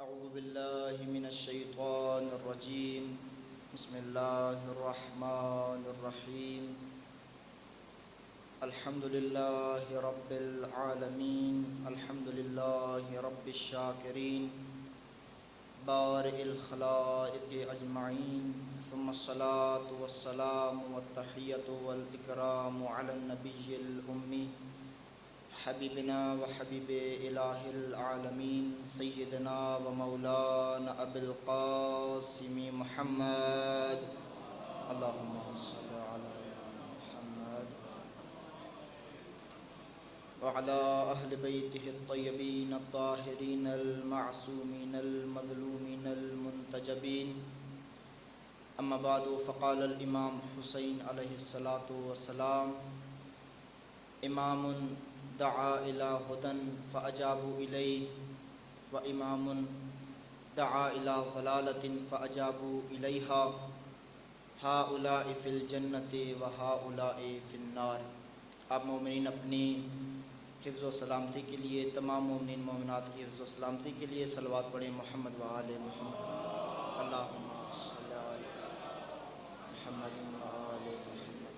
أعوذ بالله من الشيطان الرجيم بسم الله الرحمن الرحيم الحمد لله رب العالمين الحمد لله رب الشاكرين بارئ الخلائق أجمعين ثم الصلاة والسلام والتحية والإكرام على النبي الأمي حبیبنا و حبیب الہ العالمین سیدنا و مولانا ابی القاسم محمد اللہم صل علی محمد وعلی اہل بیتہ الطیبین الطاہرین المعصومین المظلومین المنتجبین اما بعد فقال الامام حسین علیہ السلام امام دعا الى ہدن فاجابوا الیہ و امام دعا الى ضلالۃ فاجابوا الیہا ہؤلاء فی الجنۃ و ہؤلاء فی النار۔ آپ مومنین اپنی حفظ و سلامتی کے لیے تمام مومنین مومنات کی حفظ و سلامتی کے لیے صلوات پڑھیں محمد و آل محمد اللہم صل علی محمد و آل محمد۔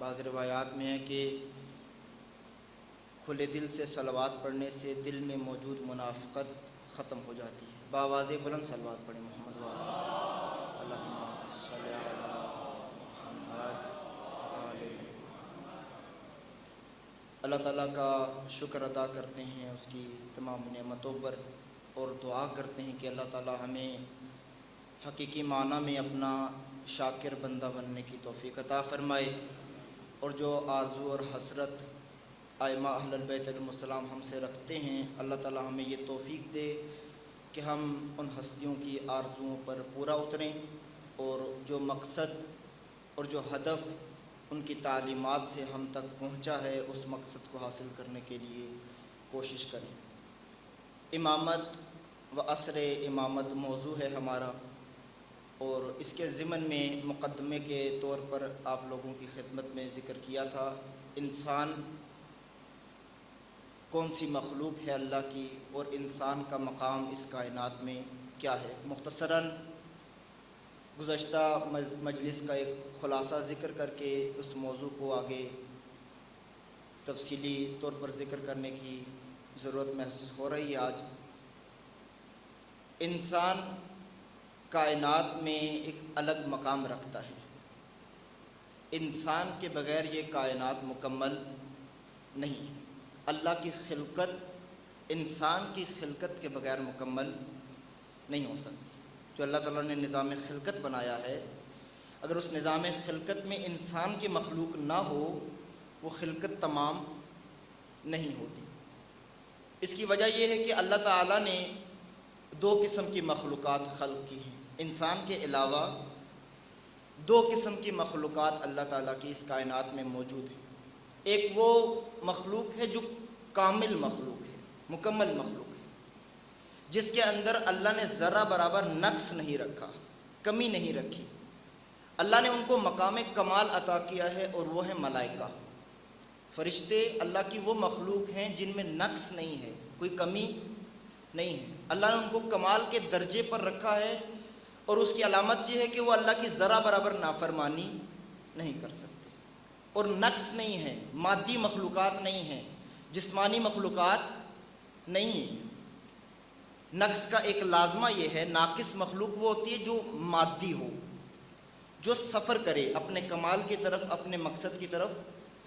بعض روایات میں ہے کہ کھلے دل سے صلوات پڑھنے سے دل میں موجود منافقت ختم ہو جاتی ہے۔ بآواز بلند صلوات پڑھیں محمد و اللہم صلی علی محمد آل محمد۔ اللہ تعالیٰ کا شکر ادا کرتے ہیں اس کی تمام نعمتوں پر، اور دعا کرتے ہیں کہ اللہ تعالیٰ ہمیں حقیقی معنی میں اپنا شاکر بندہ بننے کی توفیق عطا فرمائے، اور جو آرزو اور حسرت ائمہ اہل البیت علیہم السلام ہم سے رکھتے ہیں، اللہ تعالیٰ ہمیں یہ توفیق دے کہ ہم ان ہستیوں کی آرزوؤں پر پورا اتریں، اور جو مقصد اور جو ہدف ان کی تعلیمات سے ہم تک پہنچا ہے اس مقصد کو حاصل کرنے کے لیے کوشش کریں۔ امامت و عصر امامت موضوع ہے ہمارا، اور اس کے ضمن میں مقدمے کے طور پر آپ لوگوں کی خدمت میں ذکر کیا تھا انسان کون سی مخلوق ہے اللہ کی، اور انسان کا مقام اس کائنات میں کیا ہے۔ مختصراً گزشتہ مجلس کا ایک خلاصہ ذکر کر کے اس موضوع کو آگے تفصیلی طور پر ذکر کرنے کی ضرورت محسوس ہو رہی ہے۔ آج انسان کائنات میں ایک الگ مقام رکھتا ہے۔ انسان کے بغیر یہ کائنات مکمل نہیں۔ اللہ کی خلقت انسان کی خلقت کے بغیر مکمل نہیں ہو سکتی۔ جو اللہ تعالیٰ نے نظام خلقت بنایا ہے، اگر اس نظام خلقت میں انسان کی مخلوق نہ ہو وہ خلقت تمام نہیں ہوتی۔ اس کی وجہ یہ ہے کہ اللہ تعالیٰ نے دو قسم کی مخلوقات خلق کی ہیں۔ انسان کے علاوہ دو قسم کی مخلوقات اللہ تعالیٰ کی اس کائنات میں موجود ہیں۔ ایک وہ مخلوق ہے جو کامل مخلوق ہے، مکمل مخلوق ہے، جس کے اندر اللہ نے ذرہ برابر نقص نہیں رکھا، کمی نہیں رکھی۔ اللہ نے ان کو مقام کمال عطا کیا ہے، اور وہ ہے ملائکہ۔ فرشتے اللہ کی وہ مخلوق ہیں جن میں نقص نہیں ہے، کوئی کمی نہیں ہے۔ اللہ نے ان کو کمال کے درجے پر رکھا ہے، اور اس کی علامت یہ ہے کہ وہ اللہ کی ذرہ برابر نافرمانی نہیں کر سکتے، اور نقص نہیں ہے، مادی مخلوقات نہیں ہیں، جسمانی مخلوقات نہیں ہیں۔ نقص کا ایک لازمہ یہ ہے، ناقص مخلوق وہ ہوتی ہے جو مادی ہو، جو سفر کرے اپنے کمال کی طرف، اپنے مقصد کی طرف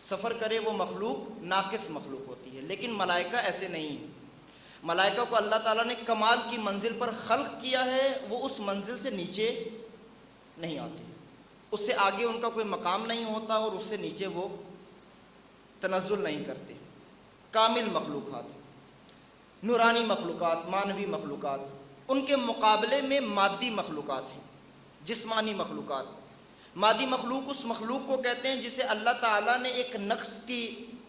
سفر کرے، وہ مخلوق ناقص مخلوق ہوتی ہے۔ لیکن ملائکہ ایسے نہیں ہیں۔ ملائکہ کو اللہ تعالیٰ نے کمال کی منزل پر خلق کیا ہے، وہ اس منزل سے نیچے نہیں آتے، اس سے آگے ان کا کوئی مقام نہیں ہوتا، اور اس سے نیچے وہ تنزل نہیں کرتے۔ کامل مخلوقات، نورانی مخلوقات، مانوی مخلوقات، ان کے مقابلے میں مادی مخلوقات ہیں، جسمانی مخلوقات۔ مادی مخلوق اس مخلوق کو کہتے ہیں جسے اللہ تعالیٰ نے ایک نقص کی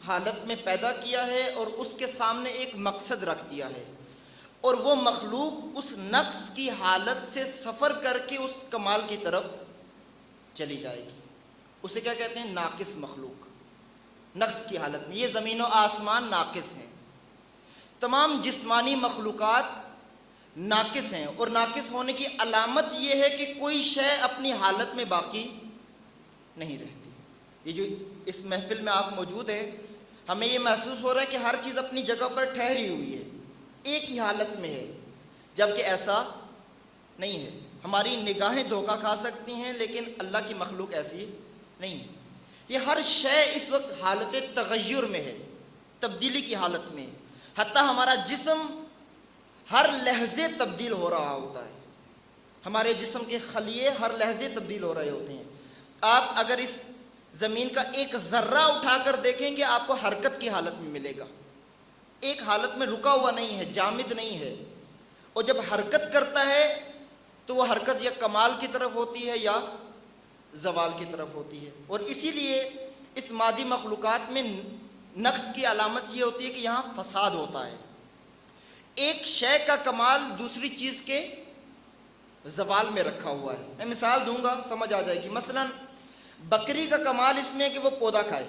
حالت میں پیدا کیا ہے، اور اس کے سامنے ایک مقصد رکھ دیا ہے، اور وہ مخلوق اس نقص کی حالت سے سفر کر کے اس کمال کی طرف چلی جائے گی۔ اسے کیا کہتے ہیں؟ ناقص مخلوق، نقص کی حالت میں۔ یہ زمین و آسمان ناقص ہیں۔ تمام جسمانی مخلوقات ناقص ہیں، اور ناقص ہونے کی علامت یہ ہے کہ کوئی شے اپنی حالت میں باقی نہیں رہتی۔ یہ جو اس محفل میں آپ موجود ہیں، ہمیں یہ محسوس ہو رہا ہے کہ ہر چیز اپنی جگہ پر ٹھہری ہوئی ہے، ایک ہی حالت میں ہے، جبکہ ایسا نہیں ہے۔ ہماری نگاہیں دھوکہ کھا سکتی ہیں، لیکن اللہ کی مخلوق ایسی نہیں ہے۔ یہ ہر شے اس وقت حالت تغیر میں ہے، تبدیلی کی حالت میں ہے۔ حتیٰ ہمارا جسم ہر لحظے تبدیل ہو رہا ہوتا ہے، ہمارے جسم کے خلیے ہر لحظے تبدیل ہو رہے ہوتے ہیں۔ آپ اگر اس زمین کا ایک ذرہ اٹھا کر دیکھیں گے، آپ کو حرکت کی حالت میں ملے گا، ایک حالت میں رکا ہوا نہیں ہے، جامد نہیں ہے۔ اور جب حرکت کرتا ہے تو وہ حرکت یا کمال کی طرف ہوتی ہے یا زوال کی طرف ہوتی ہے۔ اور اسی لیے اس مادی مخلوقات میں نقص کی علامت یہ ہوتی ہے کہ یہاں فساد ہوتا ہے۔ ایک شے کا کمال دوسری چیز کے زوال میں رکھا ہوا ہے۔ میں مثال دوں گا، سمجھ آ جائے گی۔ مثلا بکری کا کمال اس میں ہے کہ وہ پودا کھائے۔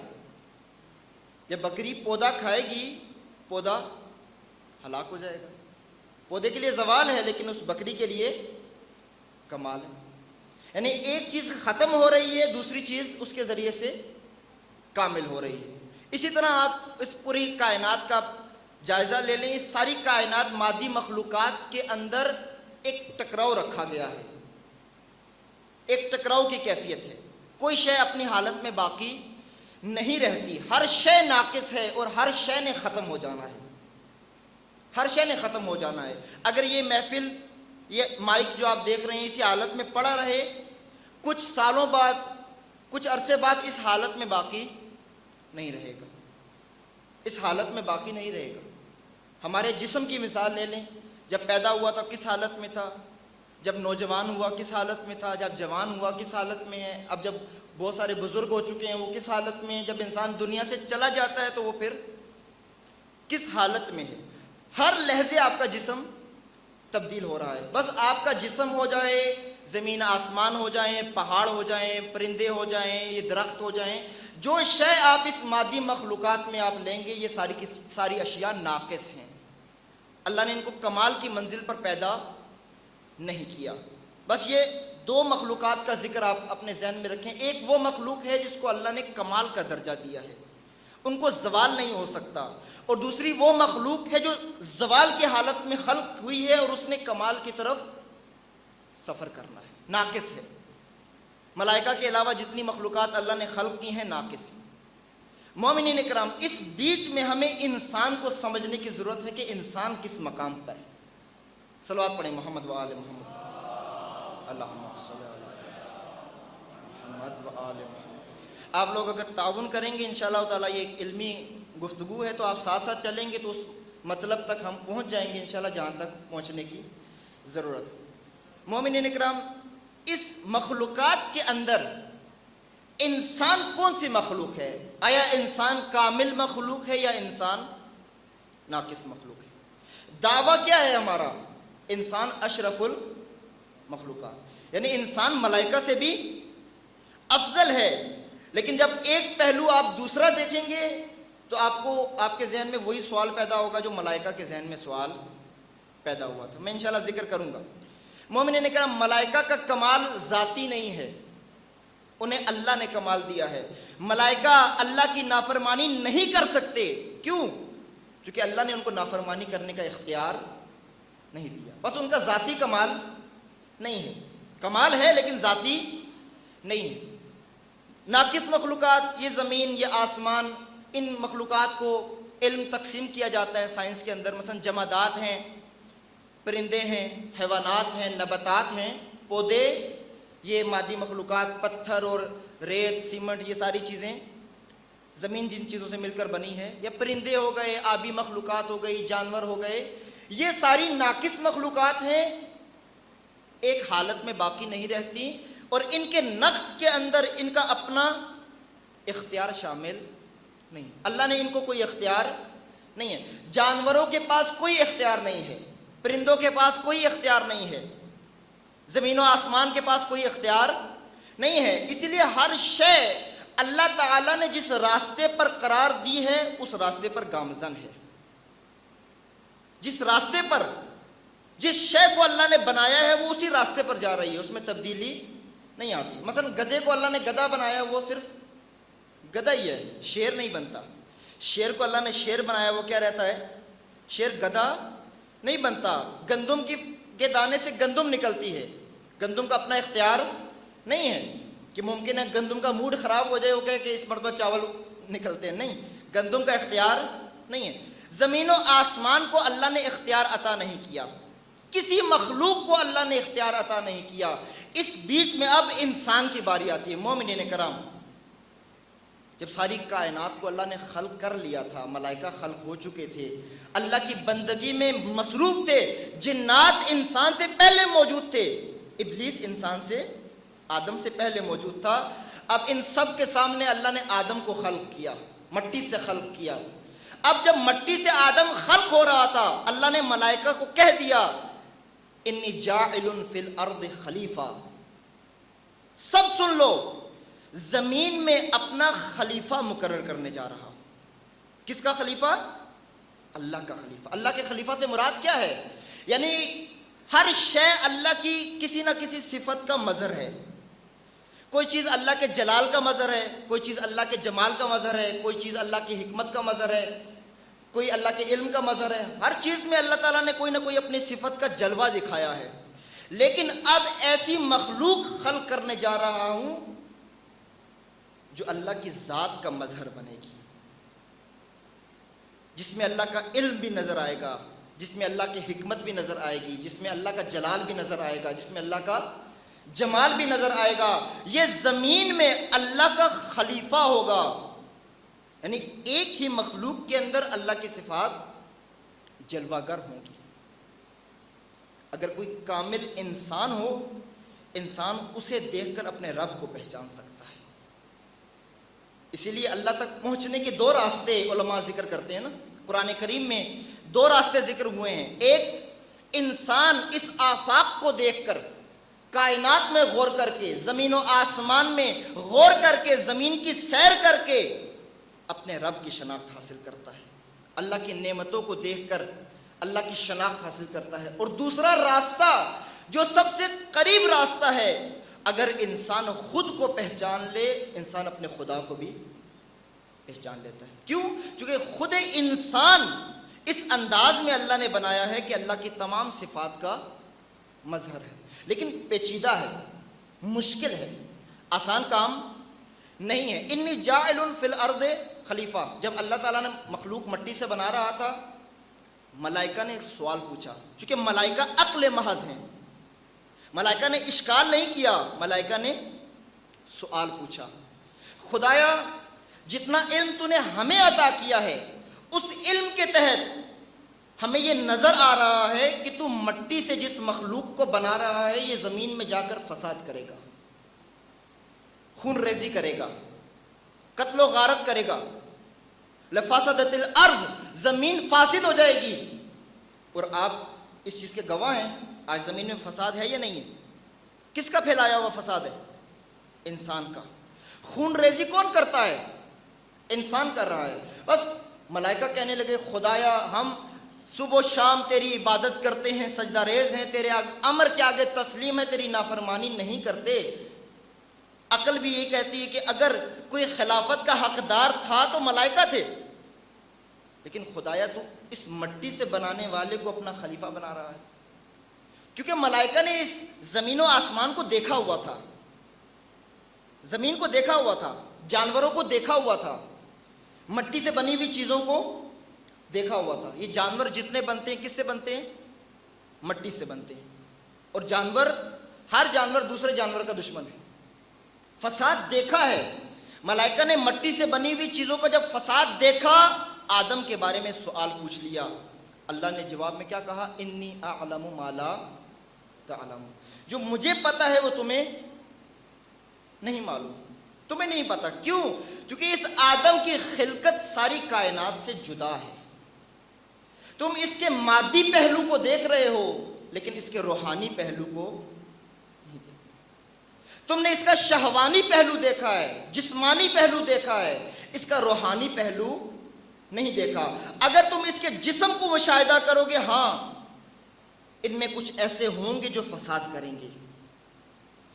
جب بکری پودا کھائے گی، پودا ہلاک ہو جائے گا۔ پودے کے لیے زوال ہے، لیکن اس بکری کے لیے کمال ہے۔ یعنی ایک چیز ختم ہو رہی ہے، دوسری چیز اس کے ذریعے سے کامل ہو رہی ہے۔ اسی طرح آپ اس پوری کائنات کا جائزہ لے لیں، اس ساری کائنات مادی مخلوقات کے اندر ایک ٹکراؤ رکھا گیا ہے، ایک ٹکراؤ کی کیفیت ہے۔ کوئی شے اپنی حالت میں باقی نہیں رہتی، ہر شے ناقص ہے، اور ہر شے نے ختم ہو جانا ہے، ہر شے نے ختم ہو جانا ہے۔ اگر یہ محفل، یہ مائک جو آپ دیکھ رہے ہیں، اسی حالت میں پڑا رہے، کچھ سالوں بعد، کچھ عرصے بعد اس حالت میں باقی نہیں رہے گا، اس حالت میں باقی نہیں رہے گا۔ ہمارے جسم کی مثال لے لیں، جب پیدا ہوا تھا کس حالت میں تھا، جب نوجوان ہوا کس حالت میں تھا، جب جوان ہوا کس حالت میں ہے، اب جب بہت سارے بزرگ ہو چکے ہیں وہ کس حالت میں ہے، جب انسان دنیا سے چلا جاتا ہے تو وہ پھر کس حالت میں ہے۔ ہر لحظے آپ کا جسم تبدیل ہو رہا ہے۔ بس آپ کا جسم ہو جائے، زمین آسمان ہو جائیں، پہاڑ ہو جائیں، پرندے ہو جائیں، یہ درخت ہو جائیں، جو شے آپ اس مادی مخلوقات میں آپ لیں گے، یہ ساری کی ساری اشیاء ناقص ہیں۔ اللہ نے ان کو کمال کی منزل پر پیدا نہیں کیا۔ بس یہ دو مخلوقات کا ذکر آپ اپنے ذہن میں رکھیں۔ ایک وہ مخلوق ہے جس کو اللہ نے کمال کا درجہ دیا ہے، ان کو زوال نہیں ہو سکتا، اور دوسری وہ مخلوق ہے جو زوال کی حالت میں خلق ہوئی ہے اور اس نے کمال کی طرف سفر کرنا ہے، ناقص ہے۔ ملائکہ کے علاوہ جتنی مخلوقات اللہ نے خلق کی ہیں ناقص ہیں۔ مومنین اکرام، اس بیچ میں ہمیں انسان کو سمجھنے کی ضرورت ہے کہ انسان کس مقام پر ہے۔ صلوات پڑھیں محمد و آل محمد، اللہم صلی علی محمد و آل محمد۔ آپ لوگ اگر تعاون کریں گے انشاءاللہ تعالیٰ، یہ ایک علمی گفتگو ہے، تو آپ ساتھ ساتھ چلیں گے تو اس مطلب تک ہم پہنچ جائیں گے انشاءاللہ جہاں تک پہنچنے کی ضرورت ہے۔ مومنین اکرام، اس مخلوقات کے اندر انسان کون سی مخلوق ہے؟ آیا انسان کامل مخلوق ہے یا انسان ناقص مخلوق ہے؟ دعویٰ کیا ہے ہمارا؟ انسان اشرف المخلوقات، یعنی انسان ملائکہ سے بھی افضل ہے۔ لیکن جب ایک پہلو آپ دوسرا دیکھیں گے تو آپ کو آپ کے ذہن میں وہی سوال پیدا ہوگا جو ملائکہ کے ذہن میں سوال پیدا ہوا تھا۔ میں انشاءاللہ ذکر کروں گا۔ مومنین نے کہا ملائکہ کا کمال ذاتی نہیں ہے، انہیں اللہ نے کمال دیا ہے۔ ملائکہ اللہ کی نافرمانی نہیں کر سکتے، کیوں؟ کیونکہ اللہ نے ان کو نافرمانی کرنے کا اختیار نہیں دیا۔ بس ان کا ذاتی کمال نہیں ہے، کمال ہے لیکن ذاتی نہیں ہے۔ ناقص مخلوقات، یہ زمین، یہ آسمان، ان مخلوقات کو علم تقسیم کیا جاتا ہے سائنس کے اندر۔ مثلا جمادات ہیں، پرندے ہیں، حیوانات ہیں، نباتات ہیں، پودے، یہ مادی مخلوقات، پتھر اور ریت، سیمنٹ، یہ ساری چیزیں، زمین جن چیزوں سے مل کر بنی ہے، یا پرندے ہو گئے، آبی مخلوقات ہو گئی، جانور ہو گئے، یہ ساری ناقص مخلوقات ہیں، ایک حالت میں باقی نہیں رہتی، اور ان کے نقص کے اندر ان کا اپنا اختیار شامل نہیں۔ اللہ نے ان کو کوئی اختیار نہیں ہے۔ جانوروں کے پاس کوئی اختیار نہیں ہے، پرندوں کے پاس کوئی اختیار نہیں ہے، زمین و آسمان کے پاس کوئی اختیار نہیں ہے۔ اسی لیے ہر شے اللہ تعالیٰ نے جس راستے پر قرار دی ہے اس راستے پر گامزن ہے۔ جس شے کو اللہ نے بنایا ہے وہ اسی راستے پر جا رہی ہے، اس میں تبدیلی نہیں آتی۔ مثلا گدھے کو اللہ نے گدھا بنایا، وہ صرف گدھا ہی ہے، شیر نہیں بنتا۔ شیر کو اللہ نے شیر بنایا، وہ کیا رہتا ہے؟ شیر گدھا نہیں بنتا۔ گندم کے دانے سے گندم نکلتی ہے، گندم کا اپنا اختیار نہیں ہے کہ ممکن ہے گندم کا موڈ خراب ہو جائے، وہ کہے کہ اس مرتبہ چاول نکلتے ہیں، نہیں، گندم کا اختیار نہیں ہے۔ زمین و آسمان کو اللہ نے اختیار عطا نہیں کیا، کسی مخلوق کو اللہ نے اختیار عطا نہیں کیا۔ اس بیچ میں اب انسان کی باری آتی ہے۔ مومنین کرام، جب ساری کائنات کو اللہ نے خلق کر لیا تھا، ملائکہ خلق ہو چکے تھے، اللہ کی بندگی میں مصروف تھے، جنات انسان سے پہلے موجود تھے، ابلیس انسان سے، آدم سے پہلے موجود تھا۔ اب ان سب کے سامنے اللہ نے آدم کو خلق کیا، مٹی سے خلق کیا۔ اب جب مٹی سے آدم خلق ہو رہا تھا، اللہ نے ملائکہ کو کہہ دیا انی جاعل فی الارض خلیفہ، سب سن لو، زمین میں اپنا خلیفہ مقرر کرنے جا رہا۔ کس کا خلیفہ؟ اللہ کا خلیفہ۔ اللہ کے خلیفہ سے مراد کیا ہے؟ یعنی ہر شے اللہ کی کسی نہ کسی صفت کا مظہر ہے۔ کوئی چیز اللہ کے جلال کا مظہر ہے، کوئی چیز اللہ کے جمال کا مظہر ہے، کوئی چیز اللہ کی حکمت کا مظہر ہے، کوئی اللہ کے علم کا مظہر ہے۔ ہر چیز میں اللہ تعالیٰ نے کوئی نہ کوئی اپنی صفت کا جلوہ دکھایا ہے۔ لیکن اب ایسی مخلوق خلق کرنے جا رہا ہوں جو اللہ کی ذات کا مظہر بنے گی، جس میں اللہ کا علم بھی نظر آئے گا، جس میں اللہ کی حکمت بھی نظر آئے گی، جس میں اللہ کا جلال بھی نظر آئے گا، جس میں اللہ کا جمال بھی نظر آئے گا۔ یہ زمین میں اللہ کا خلیفہ ہوگا، یعنی ایک ہی مخلوق کے اندر اللہ کی صفات جلوہ گر ہوں گی۔ اگر کوئی کامل انسان ہو، انسان اسے دیکھ کر اپنے رب کو پہچان سکتا ہے۔ اسی لیے اللہ تک پہنچنے کے دو راستے علماء ذکر کرتے ہیں نا، قرآن کریم میں دو راستے ذکر ہوئے ہیں۔ ایک، انسان اس آفاق کو دیکھ کر، کائنات میں غور کر کے، زمین و آسمان میں غور کر کے، زمین کی سیر کر کے اپنے رب کی شناخت حاصل کرتا ہے، اللہ کی نعمتوں کو دیکھ کر اللہ کی شناخت حاصل کرتا ہے۔ اور دوسرا راستہ جو سب سے قریب راستہ ہے، اگر انسان خود کو پہچان لے، انسان اپنے خدا کو بھی پہچان لیتا ہے۔ کیوں؟ چونکہ خود انسان اس انداز میں اللہ نے بنایا ہے کہ اللہ کی تمام صفات کا مظہر ہے، لیکن پیچیدہ ہے، مشکل ہے، آسان کام نہیں ہے۔ انی جاعل فی الارض خلیفہ، جب اللہ تعالیٰ نے مخلوق مٹی سے بنا رہا تھا، ملائکہ نے ایک سوال پوچھا، چونکہ ملائکہ عقل محض ہیں، ملائکہ نے اشکال نہیں کیا، ملائکہ نے سوال پوچھا، خدایا جتنا علم تو نے ہمیں عطا کیا ہے، اس علم کے تحت ہمیں یہ نظر آ رہا ہے کہ تو مٹی سے جس مخلوق کو بنا رہا ہے، یہ زمین میں جا کر فساد کرے گا، خون ریزی کرے گا، قتل و غارت کرے گا، لفسدت الارض، زمین فاسد ہو جائے گی۔ اور آپ اس چیز کے گواہ ہیں، آج زمین میں فساد ہے یا نہیں ہے؟ کس کا پھیلایا ہوا فساد ہے؟ انسان کا۔ خون ریزی کون کرتا ہے؟ انسان کر رہا ہے۔ بس ملائکہ کہنے لگے، خدایا ہم صبح و شام تیری عبادت کرتے ہیں، سجدہ ریز ہیں، تیرے امر کے آگے تسلیم ہے، تیری نافرمانی نہیں کرتے۔ عقل بھی یہ کہتی ہے کہ اگر کوئی خلافت کا حقدار تھا تو ملائکہ تھے، لیکن خدایا تو اس مٹی سے بنانے والے کو اپنا خلیفہ بنا رہا ہے۔ کیونکہ ملائکہ نے اس زمین و آسمان کو دیکھا ہوا تھا، زمین کو دیکھا ہوا تھا، جانوروں کو دیکھا ہوا تھا، مٹی سے بنی ہوئی چیزوں کو دیکھا ہوا تھا۔ یہ جانور جتنے بنتے ہیں کس سے بنتے ہیں؟ مٹی سے بنتے ہیں، اور جانور، ہر جانور دوسرے جانور کا دشمن ہے۔ فساد دیکھا ہے، ملائکہ نے مٹی سے بنی ہوئی چیزوں کا جب فساد دیکھا، آدم کے بارے میں سوال پوچھ لیا۔ اللہ نے جواب میں کیا کہا؟ انی اعلم ما لا تعلم، جو مجھے پتا ہے وہ تمہیں نہیں معلوم، تمہیں نہیں پتا۔ کیوں؟ کیونکہ اس آدم کی خلقت ساری کائنات سے جدا ہے۔ تم اس کے مادی پہلو کو دیکھ رہے ہو، لیکن اس کے روحانی پہلو کو نہیں دیکھتے۔ تم نے اس کا شہوانی پہلو دیکھا ہے، جسمانی پہلو دیکھا ہے، اس کا روحانی پہلو نہیں دیکھا۔ اگر تم اس کے جسم کو مشاہدہ کرو گے، ہاں ان میں کچھ ایسے ہوں گے جو فساد کریں گے،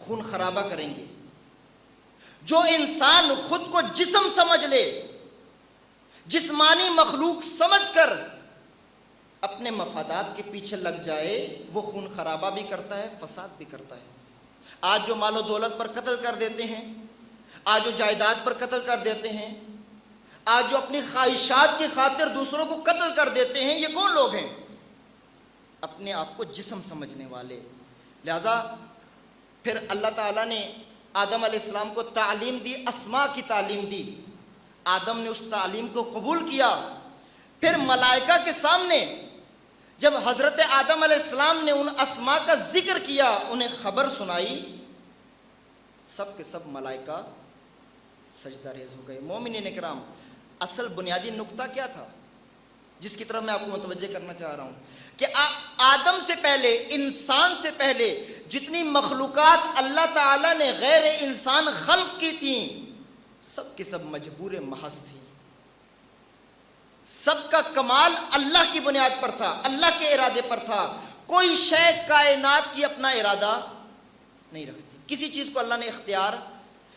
خون خرابہ کریں گے۔ جو انسان خود کو جسم سمجھ لے، جسمانی مخلوق سمجھ کر اپنے مفادات کے پیچھے لگ جائے، وہ خون خرابہ بھی کرتا ہے، فساد بھی کرتا ہے۔ آج جو مال و دولت پر قتل کر دیتے ہیں، آج جو جائیداد پر قتل کر دیتے ہیں، آج جو اپنی خواہشات کی خاطر دوسروں کو قتل کر دیتے ہیں، یہ کون لوگ ہیں؟ اپنے آپ کو جسم سمجھنے والے۔ لہذا پھر اللہ تعالیٰ نے آدم علیہ السلام کو تعلیم دی، اسماء کی تعلیم دی۔ آدم نے اس تعلیم کو قبول کیا۔ پھر ملائکہ کے سامنے جب حضرت آدم علیہ السلام نے ان اسماء کا ذکر کیا، انہیں خبر سنائی، سب کے سب ملائکہ سجدہ ریز ہو گئے۔ مومنین اکرام، اصل بنیادی نقطہ کیا تھا جس کی طرف میں آپ کو متوجہ کرنا چاہ رہا ہوں کہ آدم سے پہلے، انسان سے پہلے جتنی مخلوقات اللہ تعالیٰ نے غیر انسان خلق کی تھیں، سب کے سب مجبور محض تھی۔ سب کا کمال اللہ کی بنیاد پر تھا، اللہ کے ارادے پر تھا۔ کوئی شے کائنات کی اپنا ارادہ نہیں رکھتی، کسی چیز کو اللہ نے اختیار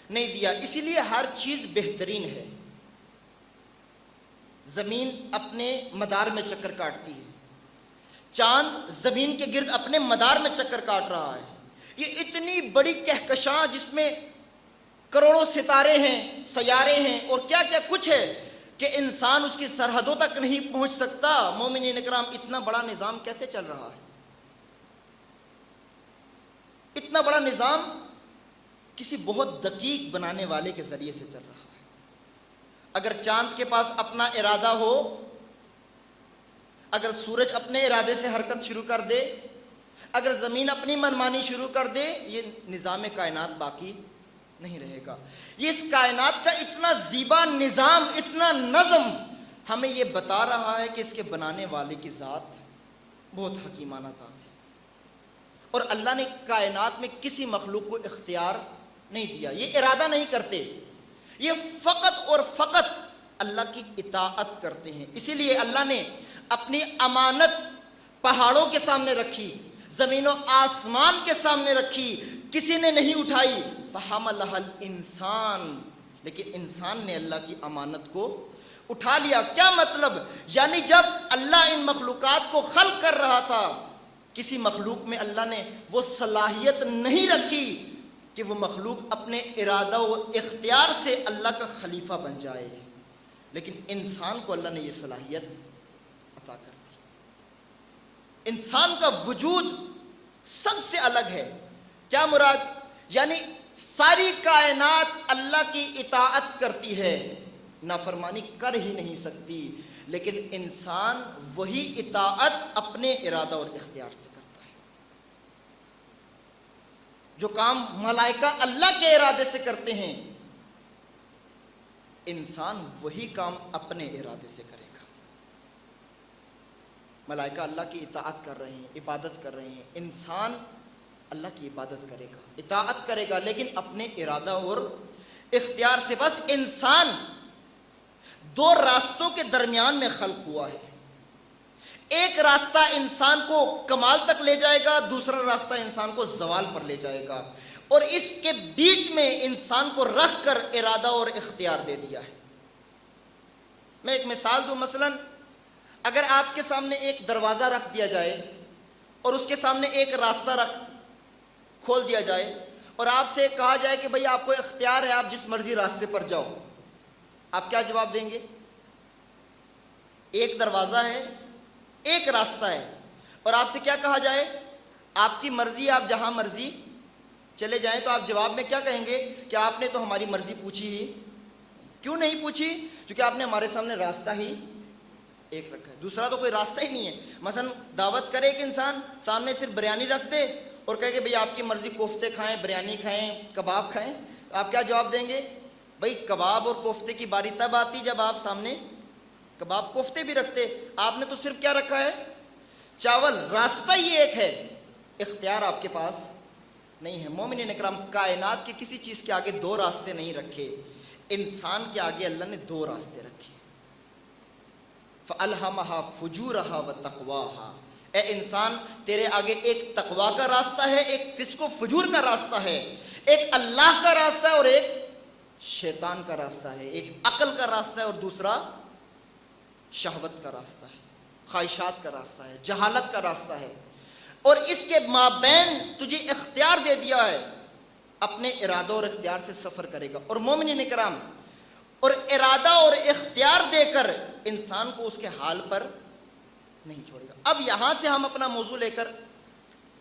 نہیں دیا۔ اسی لیے ہر چیز بہترین ہے۔ زمین اپنے مدار میں چکر کاٹتی ہے، چاند زمین کے گرد اپنے مدار میں چکر کاٹ رہا ہے۔ یہ اتنی بڑی کہکشاں جس میں کروڑوں ستارے ہیں، سیارے ہیں، اور کیا کیا کچھ ہے کہ انسان اس کی سرحدوں تک نہیں پہنچ سکتا۔ مومنین اکرام، اتنا بڑا نظام کیسے چل رہا ہے؟ اتنا بڑا نظام کسی بہت دقیق بنانے والے کے ذریعے سے چل رہا ہے۔ اگر چاند کے پاس اپنا ارادہ ہو، اگر سورج اپنے ارادے سے حرکت شروع کر دے، اگر زمین اپنی منمانی شروع کر دے، یہ نظام کائنات باقی نہیں رہے گا۔ یہ اس کائنات کا اتنا زیبا نظام، اتنا نظم ہمیں یہ بتا رہا ہے کہ اس کے بنانے والے کی ذات بہت حکیمانہ ذات ہے، اور اللہ نے کائنات میں کسی مخلوق کو اختیار نہیں دیا، یہ ارادہ نہیں کرتے، یہ فقط اور فقط اللہ کی اطاعت کرتے ہیں۔ اسی لیے اللہ نے اپنی امانت پہاڑوں کے سامنے رکھی، زمین و آسمان کے سامنے رکھی، کسی نے نہیں اٹھائی۔ فحملها الانسان، لیکن انسان نے اللہ کی امانت کو اٹھا لیا۔ کیا مطلب؟ یعنی جب اللہ ان مخلوقات کو خلق کر رہا تھا، کسی مخلوق میں اللہ نے وہ صلاحیت نہیں رکھی کہ وہ مخلوق اپنے ارادہ و اختیار سے اللہ کا خلیفہ بن جائے، لیکن انسان کو اللہ نے یہ صلاحیت عطا کر دی۔ انسان کا وجود سب سے الگ ہے۔ کیا مراد؟ یعنی ساری کائنات اللہ کی اطاعت کرتی ہے، نافرمانی کر ہی نہیں سکتی، لیکن انسان وہی اطاعت اپنے ارادہ اور اختیار سے کرتا ہے۔ جو کام ملائکہ اللہ کے ارادے سے کرتے ہیں، انسان وہی کام اپنے ارادے سے کرے گا۔ ملائکہ اللہ کی اطاعت کر رہے ہیں، عبادت کر رہے ہیں، انسان اللہ کی عبادت کرے گا، اطاعت کرے گا، لیکن اپنے ارادہ اور اختیار سے۔ بس انسان دو راستوں کے درمیان میں خلق ہوا ہے۔ ایک راستہ انسان کو کمال تک لے جائے گا، دوسرا راستہ انسان کو زوال پر لے جائے گا، اور اس کے بیچ میں انسان کو رکھ کر ارادہ اور اختیار دے دیا ہے۔ میں ایک مثال دوں، مثلا اگر آپ کے سامنے ایک دروازہ رکھ دیا جائے اور اس کے سامنے ایک راستہ کھول دیا جائے، اور آپ سے کہا جائے کہ بھئی آپ کو اختیار ہے، آپ جس مرضی راستے پر جاؤ، آپ کیا جواب دیں گے؟ ایک دروازہ ہے، ایک راستہ ہے، اور آپ سے کیا کہا جائے؟ آپ کی مرضی، آپ جہاں مرضی چلے جائیں، تو آپ جواب میں کیا کہیں گے کہ آپ نے تو ہماری مرضی پوچھی ہی کیوں نہیں پوچھی؟ کیونکہ آپ نے ہمارے سامنے راستہ ہی ایک رکھا ہے، دوسرا تو کوئی راستہ ہی نہیں ہے۔ مثلا دعوت کرے ایک انسان، سامنے صرف بریانی رکھ دے اور کہے کہ بھئی آپ کی مرضی، کوفتے کھائیں، بریانی کھائیں، کباب کھائیں، آپ کیا جواب دیں گے؟ بھئی کباب اور کوفتے کی باری تب آتی جب آپ سامنے کباب کوفتے بھی رکھتے، آپ نے تو صرف کیا رکھا ہے؟ چاول۔ راستہ ہی ایک ہے، اختیار آپ کے پاس نہیں ہے۔ مومنین اکرام، کائنات کی کسی چیز کے آگے دو راستے نہیں رکھے، انسان کے آگے اللہ نے دو راستے رکھے۔ فَأَلْهَمَهَا فُجُورَهَا وَتَقْوَاهَا، اے انسان تیرے آگے ایک تقویٰ کا راستہ ہے، ایک فسق و فجور کا راستہ ہے، ایک اللہ کا راستہ ہے اور ایک شیطان کا راستہ ہے، ایک عقل کا راستہ ہے اور دوسرا شہوت کا راستہ ہے، خواہشات کا راستہ ہے، جہالت کا راستہ ہے، اور اس کے مابین تجھے اختیار دے دیا ہے، اپنے ارادہ اور اختیار سے سفر کرے گا۔ اور مومنین کرام، اور ارادہ اور اختیار دے کر انسان کو اس کے حال پر نہیں چھوڑے گا۔ اب یہاں سے ہم اپنا موضوع لے کر